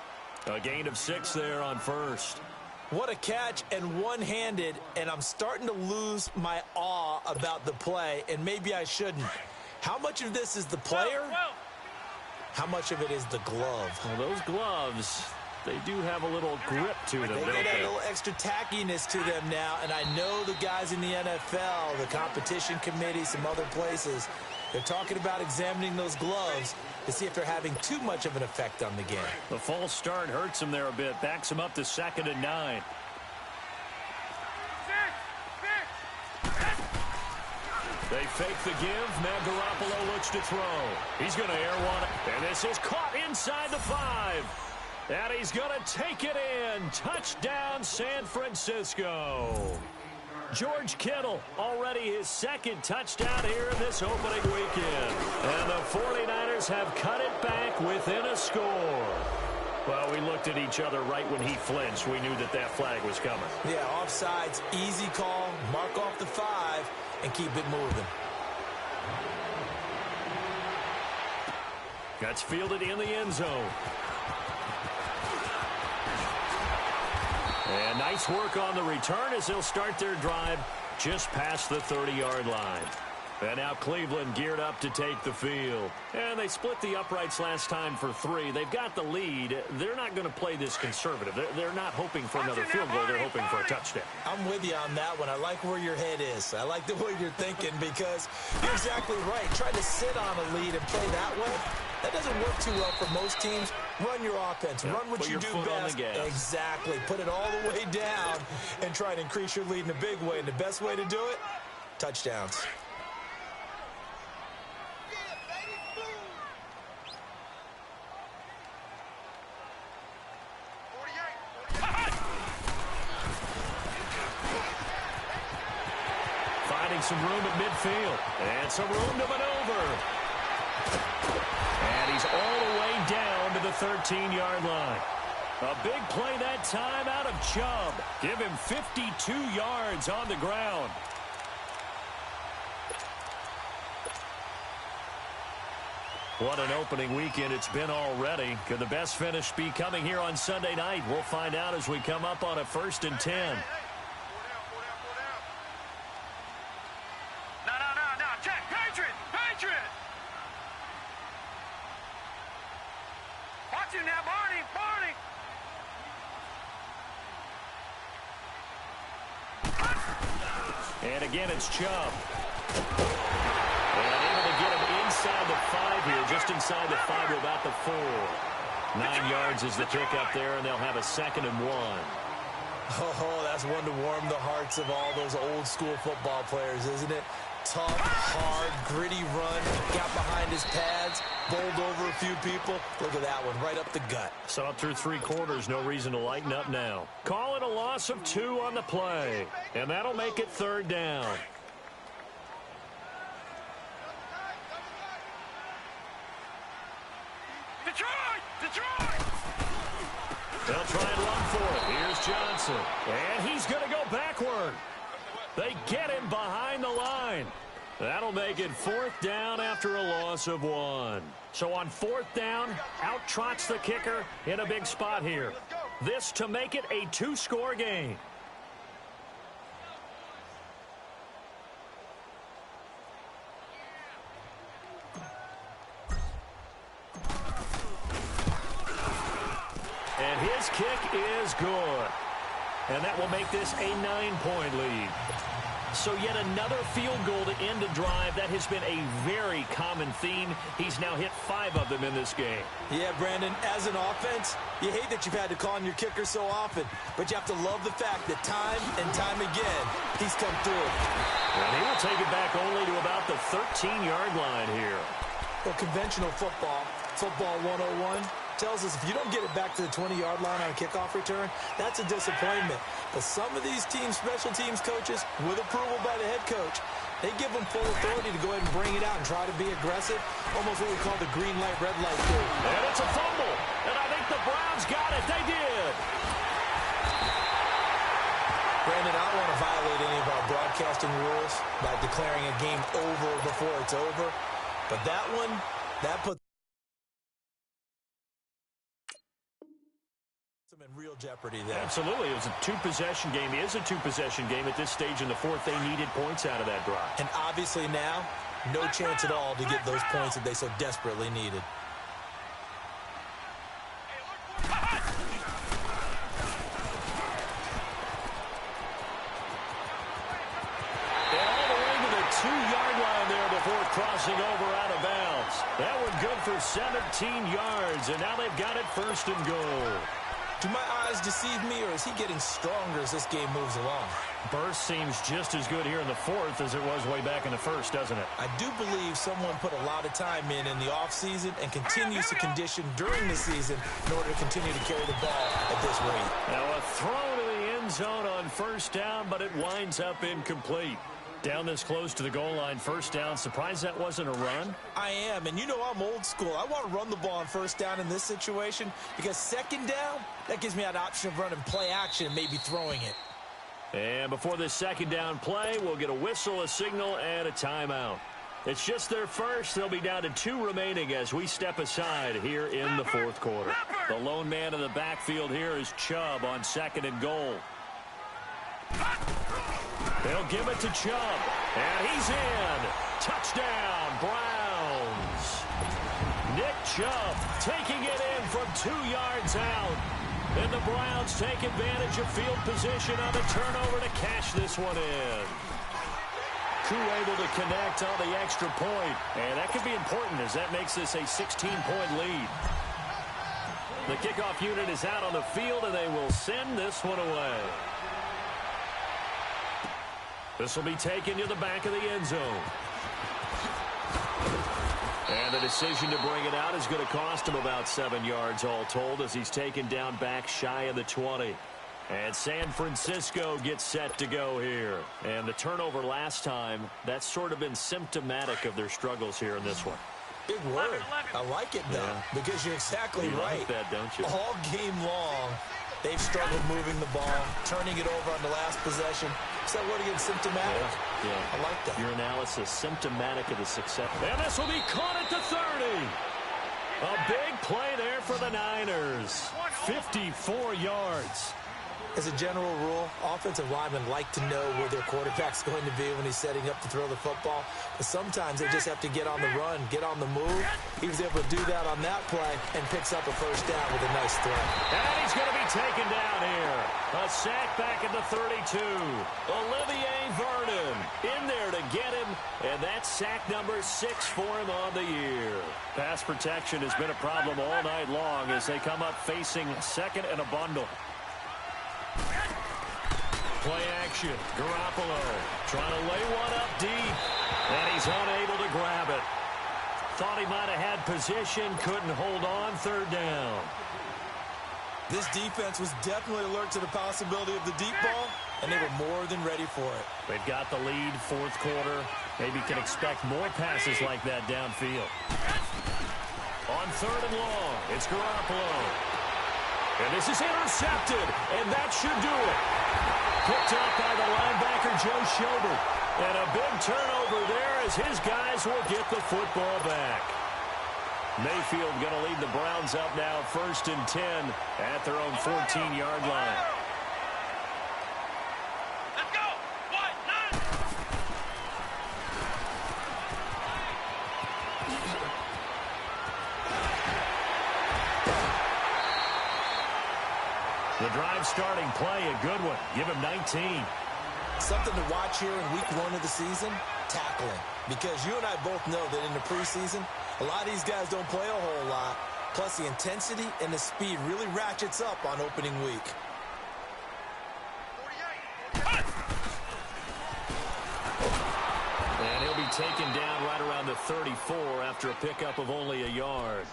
B: A gain of 6 there on first.
C: What a catch and one-handed, and I'm starting to lose my awe about the play, and maybe I shouldn't. How much of this is the player? How much of it is the glove?
B: Well, those gloves, they do have a little grip to them, don't
C: They got
B: they?
C: a little extra tackiness to them now, and I know the guys in the NFL, the competition committee, some other places, they're talking about examining those gloves to see if they're having too much of an effect on the game.
B: The false start hurts them there a bit, backs them up to 2nd and 9. They fake the give. Now Garoppolo looks to throw. He's going to air one. And this is caught inside the 5. And he's going to take it in. Touchdown, San Francisco. George Kittle, already his 2nd touchdown here in this opening weekend. And the 49ers have cut it back within a score. Well, we looked at each other right when he flinched. We knew that that flag was coming.
C: Yeah, offsides, easy call, mark off the 5, and keep it moving.
B: That's fielded in the end zone. And nice work on the return as they'll start their drive just past the 30-yard line. And now Cleveland geared up to take the field. And they split the uprights last time for 3. They've got the lead. They're not going to play this conservative. They're not hoping for another field goal. They're hoping for a touchdown.
C: I'm with you on that one. I like where your head is. I like the way you're thinking because you're exactly right. Trying to sit on a lead and play that way, that doesn't work too well for most teams. Run your offense. Run what you do best. Exactly. Put it all the way down and try to increase your lead in a big way. And the best way to do it, touchdowns.
B: Finding some room at midfield. And some room to maneuver. And he's all the way down to the 13-yard line. A big play that time out of Chubb. Give him 52 yards on the ground. What an opening weekend it's been already. Could the best finish be coming here on Sunday night? We'll find out as we come up on a 1st and 10.
D: No. Check. Patriot. Watch him now, Barney.
B: And again, it's Chubb. And able to get him inside the 5 here, just inside the 5 to about the 4. 9 yards is the pickup there, and they'll have a 2nd and 1.
C: Oh, that's one to warm the hearts of all those old school football players, isn't it? Tough, hard, gritty run, got behind his pads, bowled over a few people. Look at that one, right up the gut.
B: Saw through 3 quarters, no reason to lighten up now. Call it a loss of 2 on the play, and that'll make it 3rd down.
D: Detroit!
B: They'll try and run for it. Here's Johnson. And he's going to go backward. They get him behind the line. That'll make it 4th down after a loss of 1. So on 4th down, out trots the kicker in a big spot here. This to make it a 2-score game. And his kick is good. And that will make this a 9-point lead. So yet another field goal to end a drive. That has been a very common theme. He's now hit 5 of them in this game.
C: Yeah, Brandon, as an offense, you hate that you've had to call on your kicker so often, but you have to love the fact that time and time again, he's come through.
B: And he will take it back only to about the 13-yard line here.
C: Well, conventional football 101, tells us if you don't get it back to the 20-yard line on a kickoff return, that's a disappointment. But some of these special teams coaches, with approval by the head coach, they give them full authority to go ahead and bring it out and try to be aggressive, almost what we call the green light, red light theory.
B: And it's a fumble, and I think the Browns got it. They did.
C: Brandon, I don't want to violate any of our broadcasting rules by declaring a game over before it's over, but that one, that puts them in real jeopardy there.
B: Absolutely. It was a 2-possession game. It is a 2-possession game at this stage in the fourth. They needed points out of that drive.
C: And obviously now, no chance at all to get those points that they so desperately needed.
B: Crossing over out of bounds. That one good for 17 yards, and now they've got it first and goal.
C: Do my eyes deceive me, or is he getting stronger as this game moves along?
B: Burst seems just as good here in the fourth as it was way back in the first, doesn't it?
C: I do believe someone put a lot of time in the offseason and continues to condition during the season in order to continue to carry the ball at this rate.
B: Now a throw to the end zone on first down, but it winds up incomplete. Down this close to the goal line, first down. Surprised that wasn't a run?
C: I am, and you know I'm old school. I want to run the ball on first down in this situation because second down, that gives me that option of running play action and maybe throwing it.
B: And before this second down play, we'll get a whistle, a signal, and a timeout. It's just their first. They'll be down to 2 remaining as we step aside here in the fourth quarter. The lone man in the backfield here is Chubb on second and goal. They'll give it to Chubb, and he's in. Touchdown, Browns. Nick Chubb taking it in from 2 yards out. And the Browns take advantage of field position on the turnover to cash this one in. Koo able to connect on the extra point, and that could be important as that makes this a 16-point lead. The kickoff unit is out on the field, and they will send this one away. This will be taken to the back of the end zone. And the decision to bring it out is going to cost him about 7 yards all told as he's taken down back shy of the 20. And San Francisco gets set to go here. And the turnover last time, that's sort of been symptomatic of their struggles here in this one.
C: Big word. I like it, though, because you're exactly right.
B: Like that, don't you?
C: All game long, they've struggled moving the ball, turning it over on the last possession. Is that word again, symptomatic?
B: Yeah.
C: I like that.
B: Your analysis, symptomatic of the success. And this will be caught at the 30. A big play there for the Niners. 54 yards.
C: As a general rule, offensive linemen like to know where their quarterback's going to be when he's setting up to throw the football. But sometimes they just have to get on the run, get on the move. He was able to do that on that play and picks up a first down with a nice throw.
B: And he's going to be taken down here. A sack back at the 32. Olivier Vernon in there to get him. And that's sack number 6 for him on the year. Pass protection has been a problem all night long as they come up facing second and a bundle. Play action. Garoppolo trying to lay one up deep. And he's unable to grab it. Thought he might have had position. Couldn't hold on. Third down.
C: This defense was definitely alert to the possibility of the deep ball, and they were more than ready for it.
B: They've got the lead, fourth quarter. Maybe can expect more passes like that downfield. On third and long, it's Garoppolo. And this is intercepted, and that should do it. Picked up by the linebacker, Joe Schobert. And a big turnover there as his guys will get the football back. Mayfield going to lead the Browns up now, 1st and 10 at their own 14-yard line.
D: Let's go. 1-9.
B: The drive starting play, a good one. Give him 19.
C: Something to watch here in week 1 of the season, tackling. Because you and I both know that in the preseason, a lot of these guys don't play a whole lot. Plus, the intensity and the speed really ratchets up on opening week.
B: And he'll be taken down right around the 34 after a pickup of only a yard.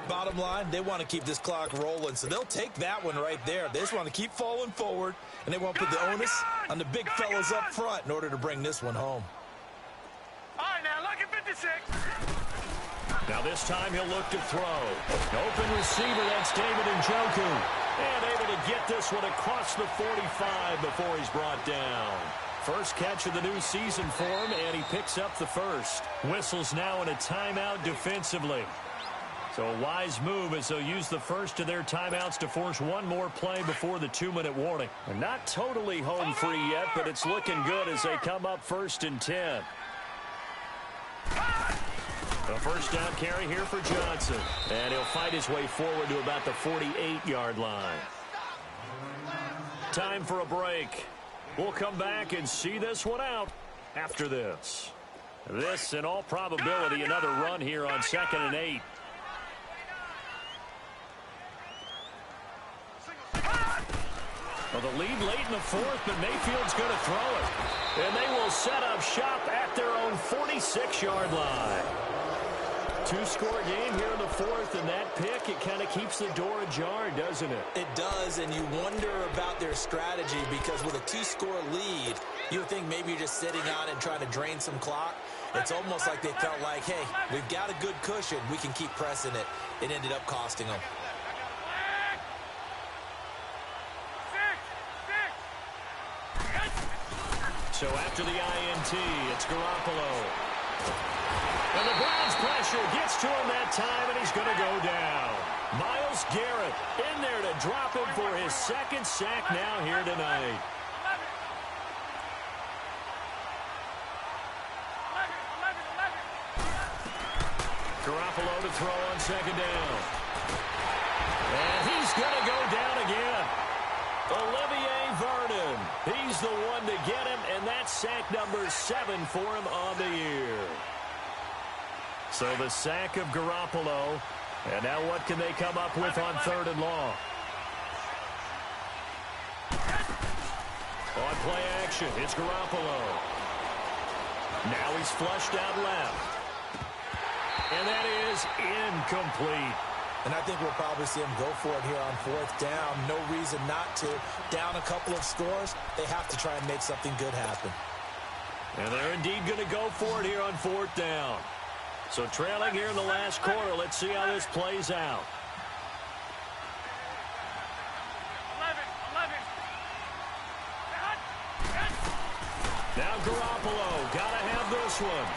C: Bottom line, they want to keep this clock rolling, so they'll take that one right there. They just want to keep falling forward, and they want to put the onus on the big fellas up front in order to bring this one home.
D: All right, now, look at 56.
B: Now this time he'll look to throw. Open receiver, that's David Njoku. And able to get this one across the 45 before he's brought down. First catch of the new season for him, and he picks up the first. Whistles now in a timeout defensively. So a wise move as they'll use the first of their timeouts to force one more play before the 2-minute warning. And not totally home free yet, but it's looking good as they come up 1st and 10. A first down carry here for Johnson. And he'll fight his way forward to about the 48-yard line. Time for a break. We'll come back and see this one out after this. This, in all probability, another run here on 2nd and 8. Well, the lead late in the 4th, but Mayfield's going to throw it. And they will set up shop at their own 46-yard line. 2-score game here in the 4th, and that pick, it kind of keeps the door ajar, doesn't it?
C: It does, and you wonder about their strategy because with a 2-score lead, you would think maybe you're just sitting on it and trying to drain some clock. It's almost like they felt like, hey, we've got a good cushion. We can keep pressing it. It ended up costing them.
B: So after the INT, it's Garoppolo. And the Browns pressure gets to him that time, and he's going to go down. Myles Garrett in there to drop him for his 2nd sack now here tonight. Garoppolo to throw on 2nd down. And he's going to go down again. Olivier Vernon, he's the one to get him, and that's sack number 7 for him on the year. So the sack of Garoppolo, and now what can they come up with on 3rd and long? On play action, it's Garoppolo. Now he's flushed out left. And that is incomplete.
C: And I think we'll probably see him go for it here on 4th down. No reason not to. Down a couple of scores, they have to try and make something good happen.
B: And they're indeed going to go for it here on 4th down. So trailing here in the last quarter, let's see how this plays out.
D: 11.
B: Now Garoppolo, got to have this one.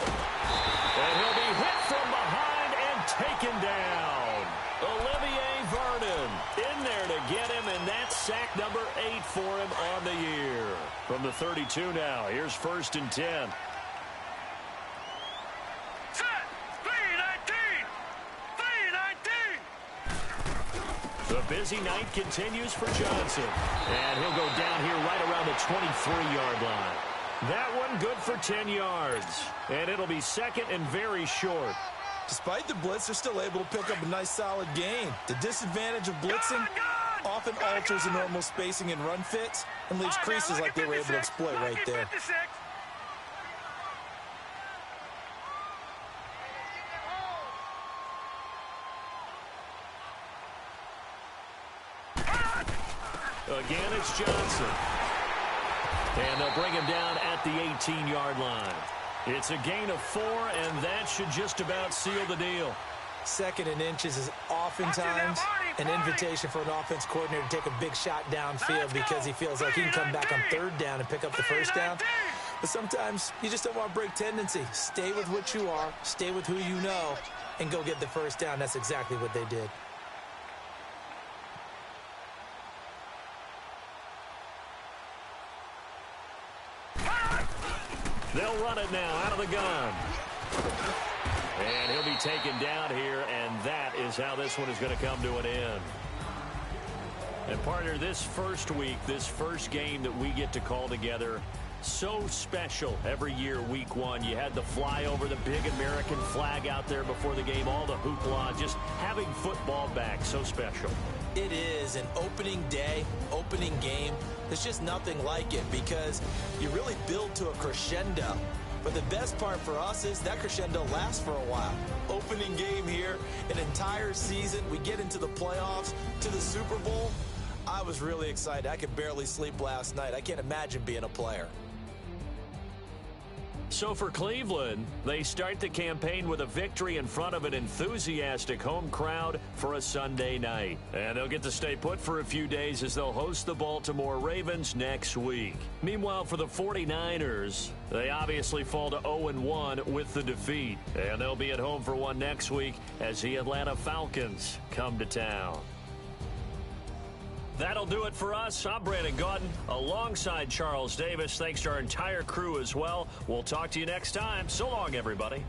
B: And he'll be hit from behind and taken down. Olivier Vernon in there to get him, and that's sack number 8 for him on the year. From the 32 now, here's 1st and 10.
D: Set. 3-19.
B: The busy night continues for Johnson. And he'll go down here right around the 23-yard line. That one good for 10 yards. And it'll be 2nd and very short.
C: Despite the blitz, they're still able to pick up a nice solid gain. The disadvantage of blitzing often alters the normal spacing and run fits and leaves creases like they were able to exploit right there.
B: Again, it's Johnson. And they'll bring him down at the 18-yard line. It's a gain of 4, and that should just about seal the deal.
C: 2nd and inches is oftentimes an invitation for an offense coordinator to take a big shot downfield because he feels like he can come back on 3rd down and pick up the 1st down. But sometimes you just don't want to break tendency. Stay with what you are, stay with who you know, and go get the 1st down. That's exactly what they did.
B: They'll run it now out of the gun. And he'll be taken down here, and that is how this one is going to come to an end. And partner, this first week, this first game that we get to call together, So special every year, week one. You had the flyover, the big American flag out there before the game, all the hoopla, just having football back, so special.
C: It is an opening day, opening game. There's just nothing like it because you really build to a crescendo. But the best part for us is that crescendo lasts for a while. Opening game here, an entire season. We get into the playoffs, to the Super Bowl. I was really excited. I could barely sleep last night. I can't imagine being a player.
B: So for Cleveland, they start the campaign with a victory in front of an enthusiastic home crowd for a Sunday night. And they'll get to stay put for a few days as they'll host the Baltimore Ravens next week. Meanwhile, for the 49ers, they obviously fall to 0-1 with the defeat. And they'll be at home for one next week as the Atlanta Falcons come to town. That'll do it for us. I'm Brandon Gaudin alongside Charles Davis. Thanks to our entire crew as well. We'll talk to you next time. So long, everybody.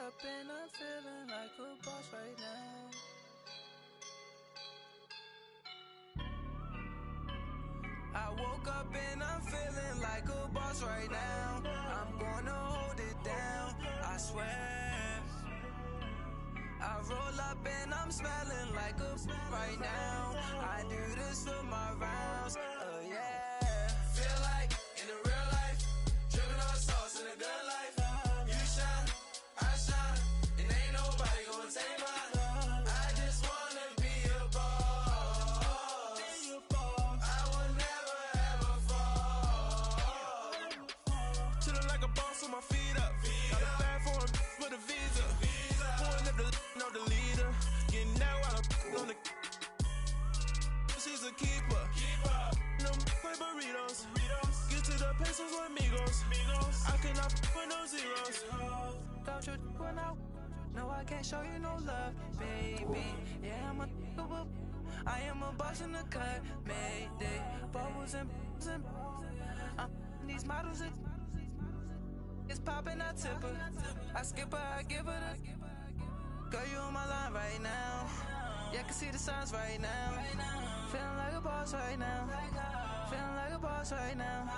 E: up and I'm feeling like a boss right now. I woke up and I'm feeling like a boss right now. I'm gonna hold it down, I swear. I roll up and I'm smelling like a right now. I do this for my rounds, yeah. Feel like in the real life, dripping on sauce in the good life. You shine, I shine, and ain't nobody gonna take mine. I just wanna be a boss. I will never ever fall. Chillin' like a boss with my feet up. Got a bag for him with a visa. Pulling up the know the leader. Getting out while I'm on the. She's a keeper. No play burritos. Get to the pesos with amigos. I cannot with no zeros. Don't you run out? No, I can't show you no love, baby. Yeah, I am a boss in the cut. Mayday. Bubbles and these models it's popping, I tip her. I skip her, I give her the. Girl, you on my line right now. Yeah, I can see the signs right now. Feeling like a boss right now. Feeling like a boss right now.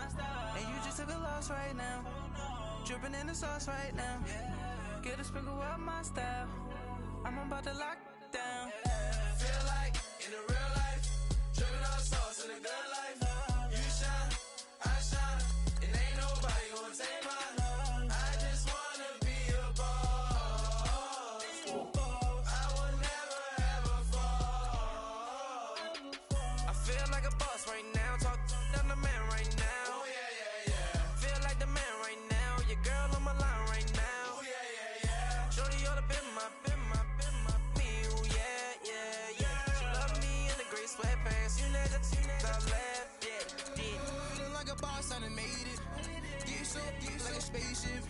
E: And you just took a loss right now. Dripping in the sauce right now. Get a sprinkle up my style. I'm about to lock down. Feel like in the real life, dripping on sauce in the good life. You shine, I shine, and ain't nobody gonna take mine. I just wanna be a boss. I will never ever fall. I feel like a boss right now. Talk down the man right now. Oh yeah. Feel like the man right now. Your girl on my line right now. Oh yeah. Shorty ought to been my me. Oh yeah. She love me in the gray sweatpants. You never left, yeah. Feeling like a boss, I done made it. Get so like a spaceship.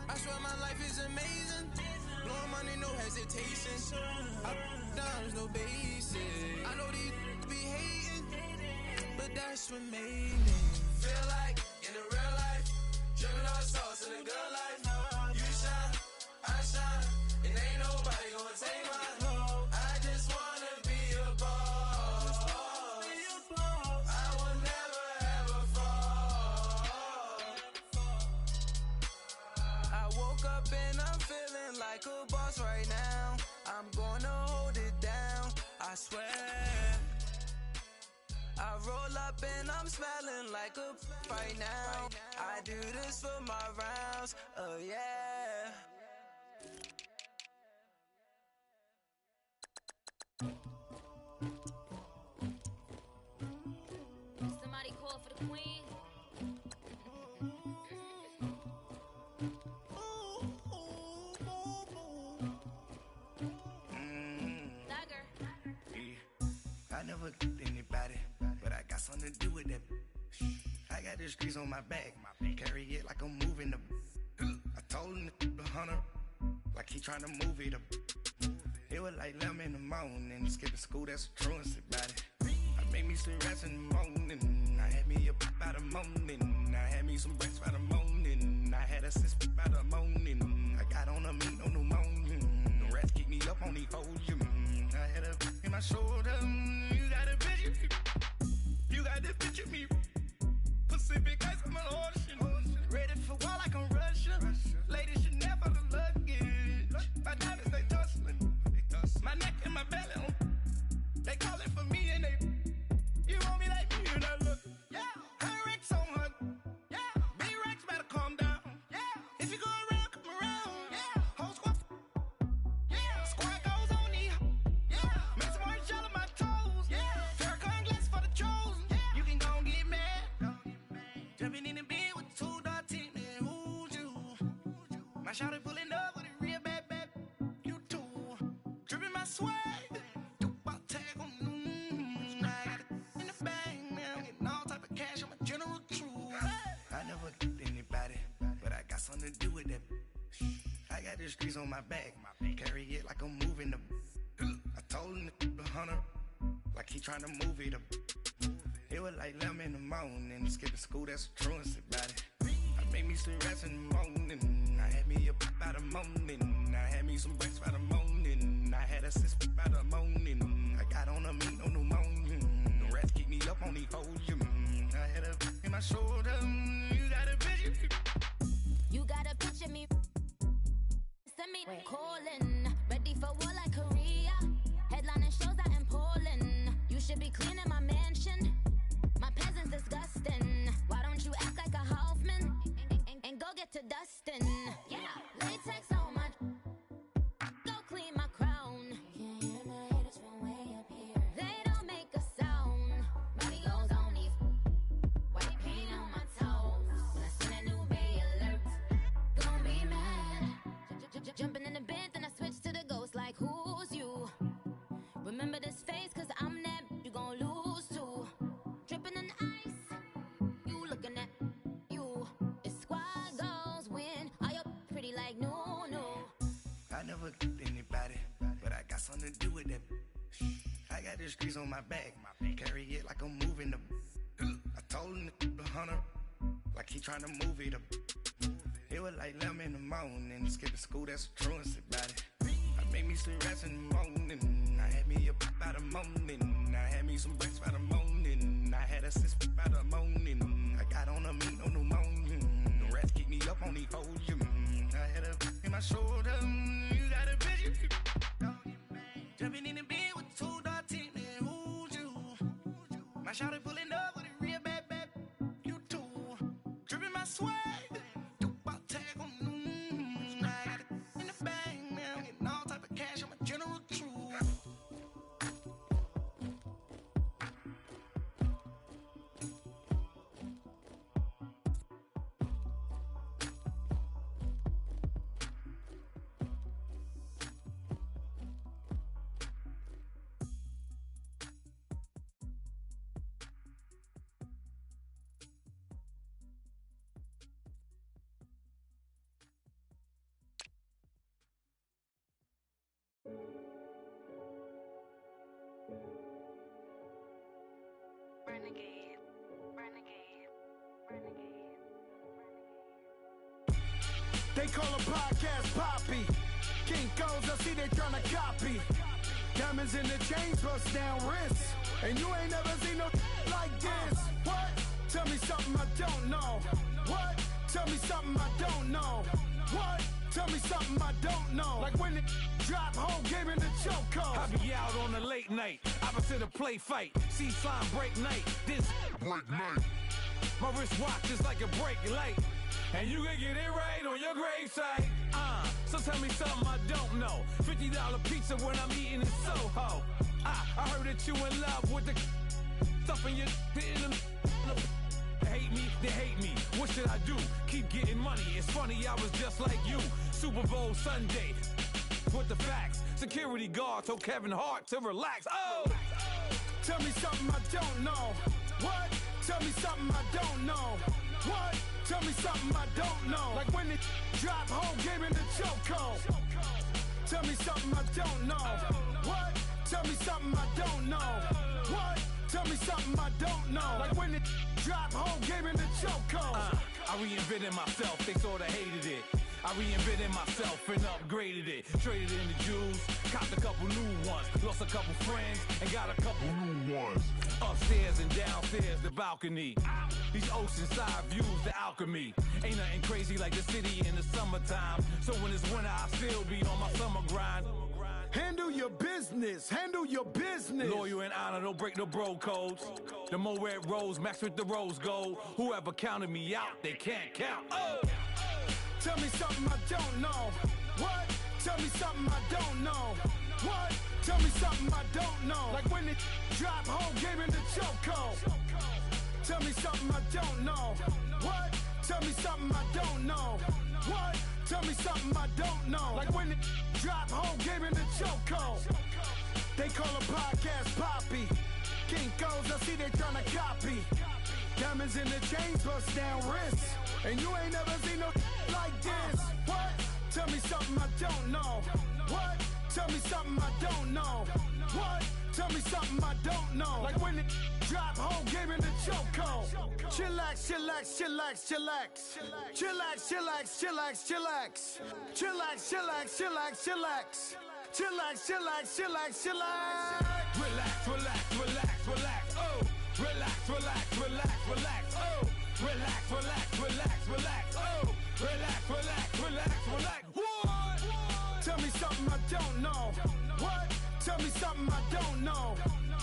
E: I swear my life is amazing. Blowing money, no hesitation. Up, downs, no basic. I know these be hating, but that's what made me. Feel like in the real life, dripping on sauce in the good life. You shine, I shine, and ain't nobody gonna take mine. I just wanna be a boss. I will never ever fall. I woke up and I'm feeling like a boss right now. I'm gonna hold it down, I swear. I roll up and I'm smelling like a right now. I do this for my rounds, yeah.
F: Somebody call for the queen. Dagger.
A: I never anybody, but I got something to do with that. I got the streets on my back, carry it like I'm moving the. I told him the hunter, like he trying to move it up. It was like 11 in the morning, skipping school, that's a truancy about it. I made me some rats in the morning, I had me a pop by the morning, I had me some breaks by the morning, I had a sis by the morning, I got on a meat, no pneumonia, the rats keep me up on the podium, I had a in my shoulder, you got a picture, you got this picture me, Pacific ice on my ocean, ready for war like I'm Russia, ladies should never the luggage, my diamonds they tussling, my neck and my belly on, they calling for me and they, you want me like me and I look, yeah, her Rex on her, yeah, B-Rex better calm down, yeah, if you go around, come around, yeah, whole squad, yeah, squad goes on the, yeah, make some orange gel on my toes, yeah, Farrakhan glass for the trolls, yeah, you can go and get mad, jumping in the bed with 2 dark teeth, man, who's you, my shawty pulling up with a real bad, you too, dripping my swag, do about tag on, I got it in the bag, man, getting all type of cash, I'm a general true, I never anybody, but I got something to do with that, I got the streets on my back, carry it like I'm moving the, I told him the hunter, like he trying to move it up, it was like 11 in the morning, skipping school, that's a truancy about it, I made me some rats in the morning,
G: I had me up by the morning. I had me some breaks by the morning. I had a sis by the morning. I got on a meat, no pneumonia. The rats keep me up on the podium. I had a in my shoulder. You got a picture.
F: You got a picture me. Send me calling. Ready for war like Korea. Headlining shows out in Poland. You should be cleaning my mansion. My peasants disgusting. Why don't you act like a Hoffman and go get to dustin'? Yeah, latex on my. Go clean my crown. Can't hear my haters from way up here. They don't make a sound. Money goes on these. White paint on my toes. When I send a new Bay alert, gon' be mad. Jumping in the bed, then I switch to the ghost like who's you? Remember this face, cause I'm that you gon' lose too. Dripping in ice, you looking at you. It's squad goals win. Are you pretty like no?
G: I never anybody, but I got something to do with that. I got the streets on my back, carry it like I'm moving the. I told him the hunter, like he trying to move it up. It was like 11 in the morning, skipping school, that's a truancy about it. I made me sleep rest in the morning. I had me up by the morning. I had me some breaks by the morning. I had a sis by the morning. I got on a meat, no pneumonia. The rats keep me up on the podium. I had a in my shoulder. You got a picture. Jumping in the bed with 2 dark teeth, man, who's you? My shawty pulling up with a real bad, you too. Dripping my swag.
E: Renegade.
A: They call a podcast Poppy. Kinkos, I see they tryna copy. Diamonds in the chains, bust down wrists. And you ain't never seen no like this. What? Tell me something I don't know. What? Tell me something I don't know. What? Tell me something I don't know. Like when it drop, whole game in the chokehold.
H: I be out on a late night, opposite a play fight. See slime break night, this break night. My wristwatch is like a brake light. And you can get it right on your gravesite. So tell me something I don't know. $50 pizza when I'm eating in Soho. I heard that you in love with the stuff in your hitting them. They hate me, they hate me. What should I do? Keep getting money. It's funny, I was just like you. Super Bowl Sunday. With the facts. Security guard told Kevin Hart to relax. Oh!
A: Tell me something I don't know. What? Tell me something I don't know. What? Tell me something I don't know. Like when it drop, whole game in the chokehold. Tell me something I don't know. What? Tell me something I don't know. What? Tell me something I don't know. Like when it drop, whole game in the chokehold.
H: I reinvented myself, they sorta hated it. I reinvented myself and upgraded it. Traded in the Jews, copped a couple new ones. Lost a couple friends and got a couple new ones. Upstairs and downstairs, the balcony. These oceanside views, the alchemy. Ain't nothing crazy like the city in the summertime. So when it's winter, I still be on my summer grind.
A: Handle your business, handle your business.
H: Loyal and honor, don't break no bro codes. The more red rose, match with the rose gold. Whoever counted me out, they can't count. Oh!
A: Tell me something I don't know. What? Tell me something I don't know. What? Tell me something I don't know. Like when it drop, whole game in the chokehold. Tell me something I don't know. What? Tell me something I don't know. What? Tell me something I don't know. Like when it drop, whole game in the chokehold. They call a podcast Poppy. Kinkos, I see they tryna copy. Diamonds in the chains, bust down wrists. And you ain't never seen no like this. What? Tell me something I don't know. What? Tell me something I don't know. What?
H: Tell me something I don't know. Like when it drop, whole game in the chokehold. Chillax, chillax, chillax, chillax. Chillax, chillax, chillax, chillax. Chillax, chillax, chillax, chillax. Chillax, chillax, chillax, chillax. Relax, relax, relax, relax. Oh, relax, relax, relax, relax. Oh, relax, relax, relax, relax. Oh, relax, relax, relax, relax. What? Tell me something I don't know. What? Tell me something I don't know.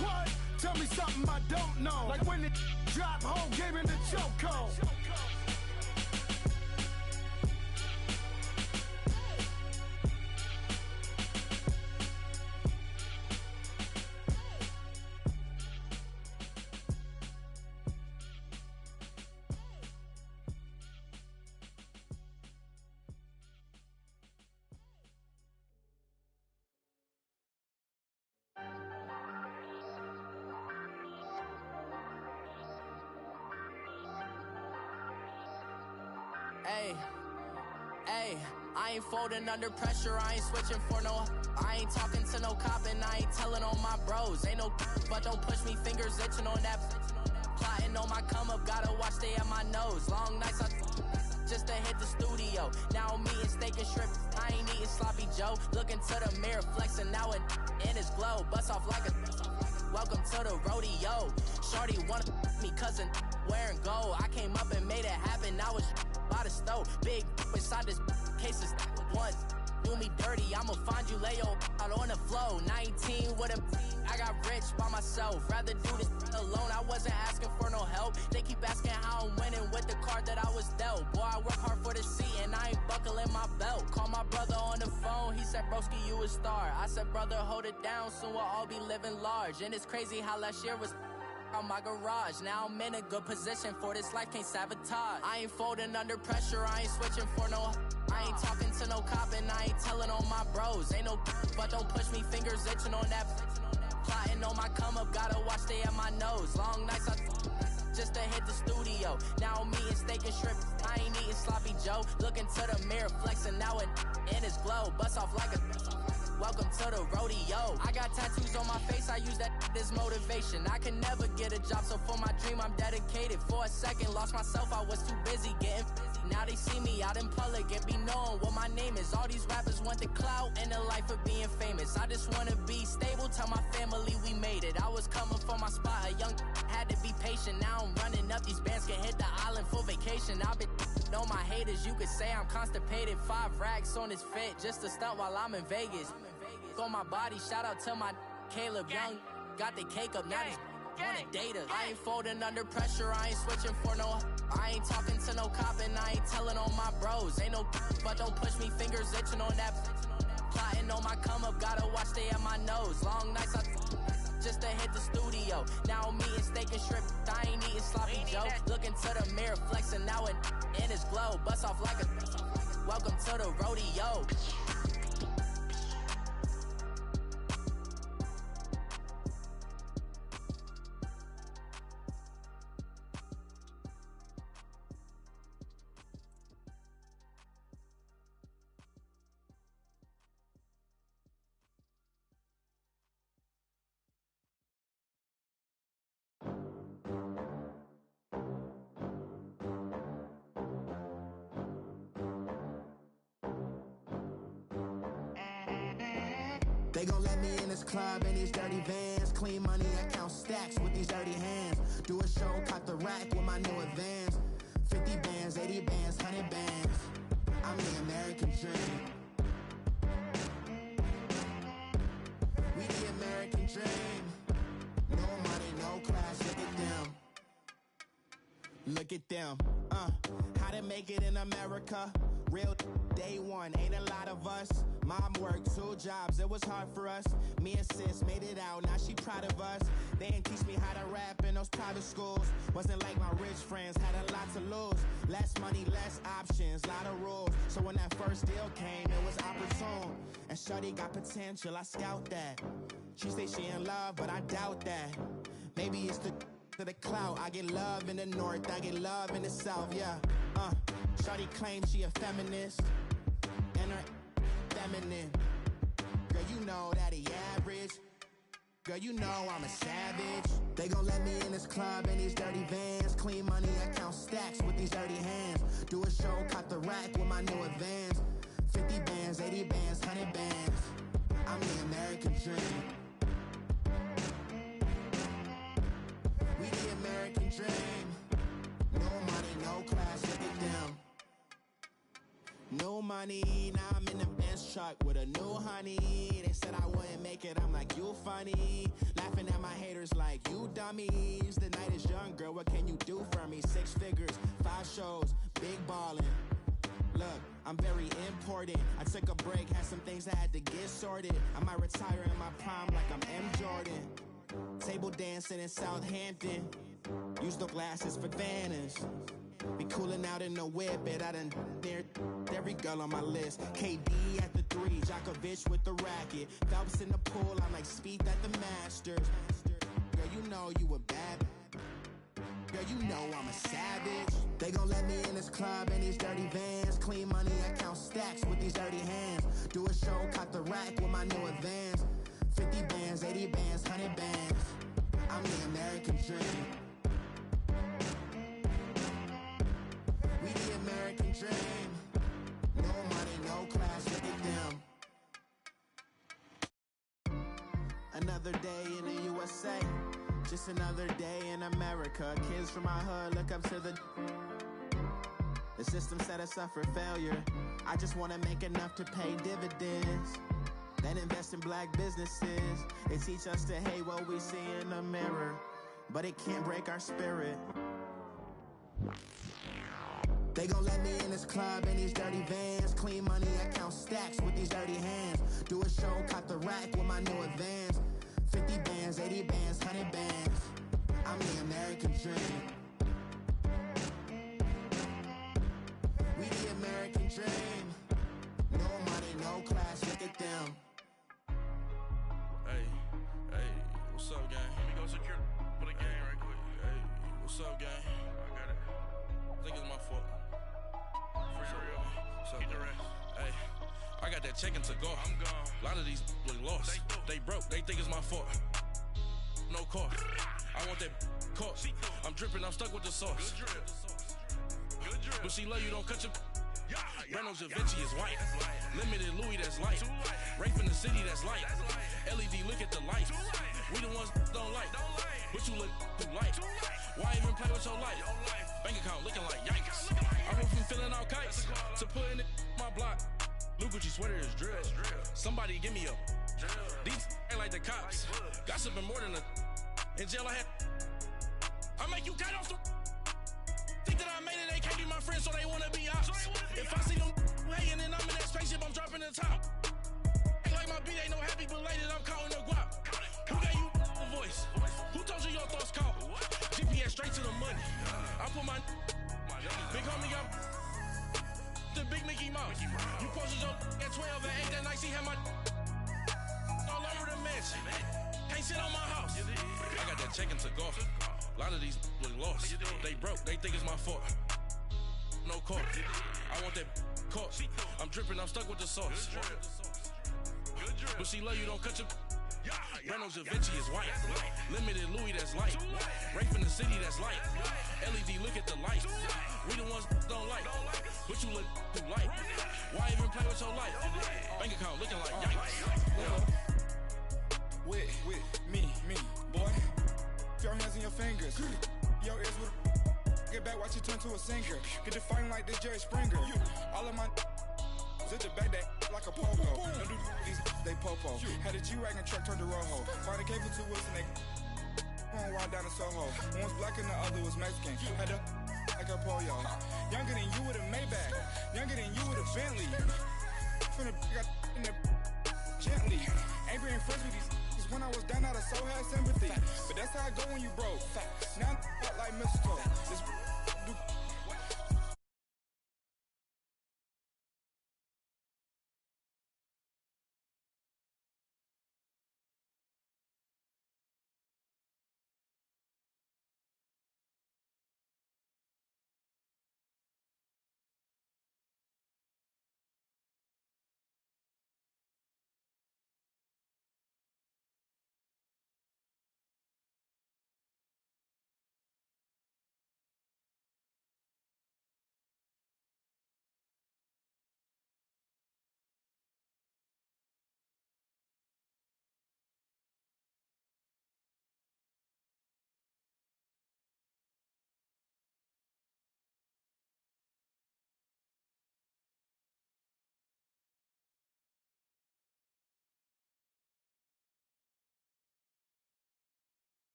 H: What? Tell me something I don't know. Like when it drop, whole game in the chokehold.
I: Hey, I ain't folding under pressure, I ain't switching for no. I ain't talking to no cop and I ain't telling on my bros. Ain't no but don't push me, fingers itching on that. Plotting on my come up, gotta watch stay at my nose. Long nights I just to hit the studio. Now I'm eating steak and shrimp, I ain't eating sloppy Joe. Looking to the mirror, flexing now it in his glow. Bust off like a welcome to the rodeo. Shorty wanna me cousin wearing gold. I came up and made it happen, I was by the stove. Big inside this case is once do me dirty, I'ma find you, lay your out on the floor. 19 with a I got rich by myself. Rather do this alone, I wasn't asking for no help. They keep asking how I'm winning with the card that I was dealt. Boy, I work hard for the seat and I ain't buckling my belt. Call my brother on the phone, he said, broski, you a star. I said, brother, hold it down, soon we'll all be living large. And it's crazy how last year was on my garage. Now I'm in a good position for this life, can't sabotage. I ain't folding under pressure, I ain't switching for no. I ain't talking to no cop and I ain't telling on my bros. Ain't no but don't push me, fingers itching on that. Plotting on my come up, gotta watch stay at my nose. Long nights I just to hit the studio. Now I'm eating steak and shrimp, I ain't eating sloppy Joe. Looking to the mirror, flexing now it in his glow. Bust off like a welcome to the rodeo. I got tattoos on my face, I use that as motivation. I can never get a job, so for my dream I'm dedicated. For a second, lost myself, I was too busy getting busy. Now they see me out in public and be knowing what my name is. All these rappers want the clout and the life of being famous. I just wanna be stable, tell my family we made it. I was coming for my spot, a young had to be patient. Now I'm running up, these bands can hit the island for vacation. I've been know my haters, you could say I'm constipated. 5 racks on his fit, just to stunt while I'm in Vegas. On my body, shout out to my Caleb Young. Got the cake up, now he's on a data. I ain't folding under pressure, I ain't switching for no. I ain't talking to no cop and I ain't telling on my bros. Ain't no but don't push me, fingers itching on that. Plotting on my come up, gotta watch stay at my nose. Long nights I just to hit the studio. Now I'm eating steak and shrimp, I ain't eating sloppy Joe. Looking to the mirror, flexing now it in his glow. Bust off like a welcome to the rodeo.
J: They gon' let me in this club in these dirty vans. Clean money, I count stacks with these dirty hands. Do a show, caught the rack with my new advance. 50 bands, 80 bands, 100 bands. I'm the American dream. We the American dream. No money, no class, look at them. Look at them, how to make it in America. Real day one, ain't a lot of us. Mom worked 2 jobs, it was hard for us. Me and sis made it out, now she proud of us. They didn't teach me how to rap in those private schools. Wasn't like my rich friends, had a lot to lose. Less money, less options, lot of rules. So when that first deal came, it was opportune. And shorty got potential, I scout that. She say she in love, but I doubt that. Maybe it's to the clout. I get love in the north, I get love in the south, yeah. Shorty claims she a feminist, and her feminine. Girl, you know that he average. Girl, you know I'm a savage. They gon' let me in this club in these dirty vans. Clean money, I count stacks with these dirty hands. Do a show, caught the rack with my new advance. 50 bands, 80 bands, 100 bands. I'm the American dream. We the American dream. No money, no class, look at them. No money, now I'm in the Benz truck with a new honey. They said I wouldn't make it, I'm like, you funny. Laughing at my haters like, you dummies. The night is young, girl, what can you do for me? 6 figures, 5 shows, big ballin'. Look, I'm very important. I took a break, had some things I had to get sorted. I might retire in my prime like I'm M. Jordan. Table dancing in Southampton. Use the glasses for Vanish. Be cooling out in the whip, but I done near every girl on my list. KD at the 3, Djokovic with the racket. Phelps in the pool, I'm like Speed at the Masters. Girl, you know you a bad. Girl, you know I'm a savage. They gon' let me in this club in these dirty vans. Clean money, I count stacks with these dirty hands. Do a show, caught the rack with my new advance. 50 bands, 80 bands, 100 bands. I'm the American dream. We the American dream. No money, no class, look at them. Another day in the USA. Just another day in America. Kids from my hood look up to the system set us up for failure. I just wanna make enough to pay dividends. Then invest in black businesses. They teach us to hate what we see in the mirror, but it can't break our spirit. They gon' let me in this club in these dirty vans. Clean money, I count stacks with these dirty hands. Do a show, caught the rack with my new advance. 50 bands, 80 bands, 100 bands. I'm the American dream. We the American dream. No money, no class, look at them.
K: Hey, what's up, gang? Let me go secure for the game right quick. Hey, what's up, gang? I got it. I think it's my fault. For real. Keep the rest. Hey, I got that check to go. I'm gone. A lot of these look lost. They broke. They think it's my fault. No car. I want that caught. I'm dripping. I'm stuck with the sauce. Good drip. But she love you. Don't cut your. Reynolds Da Vinci is white. Limited Louis, that's light. Rape in the city, that's light. LED, look at the light. We the ones don't like. But you look too light. Why even play with your life? Bank account looking like yikes. I went from filling out kites to putting it in my block. Blue Gucci sweater is drill. Somebody give me a. These ain't like the cops. Gossiping more than a. In jail I had. I make you cut off the. Think that I made it, they can't be my friends, so they wanna be ops. If I see them hanging and I'm in that spaceship, I'm dropping the top. Ain't like my beat ain't no happy belated, I'm counting the guap. Who gave you the voice? Who told you your thoughts count? GPS straight to the money. I put my big homie up the big Mickey Mouse. You posted your at 12 and 8 that night, she had my all over the mansion. Can't sit on my house. I got that checking to go. A lot of these look lost. They broke, they think it's my fault. No car. I want that caught. I'm dripping, I'm stuck with the sauce. But she love you, don't cut your. Reynolds Da Vinci is white. Limited Louis, that's light. Rape in the city, that's light. LED, look at the light. We the ones don't like. But you look too light. Why even play with your life? Bank account looking like yikes.
L: With me, boy. Your hands in your fingers. Your ears with get back, watch you turn to a singer. Get the fighting like this Jerry Springer. All of my at the back that like a pogo. Don't do these they popo. Had a G-Wagon truck turned to Rojo. Find a cable 2 wheels and they on ride down to Soho. One was black and the other was Mexican. Had a like a pollo. Younger than you with a Maybach. Younger than you with a Bentley. From the got in the gently. Ain't being friends with these. When I was down, I so had sympathy. But that's how I go when you broke. Now I'm like mistletoe. This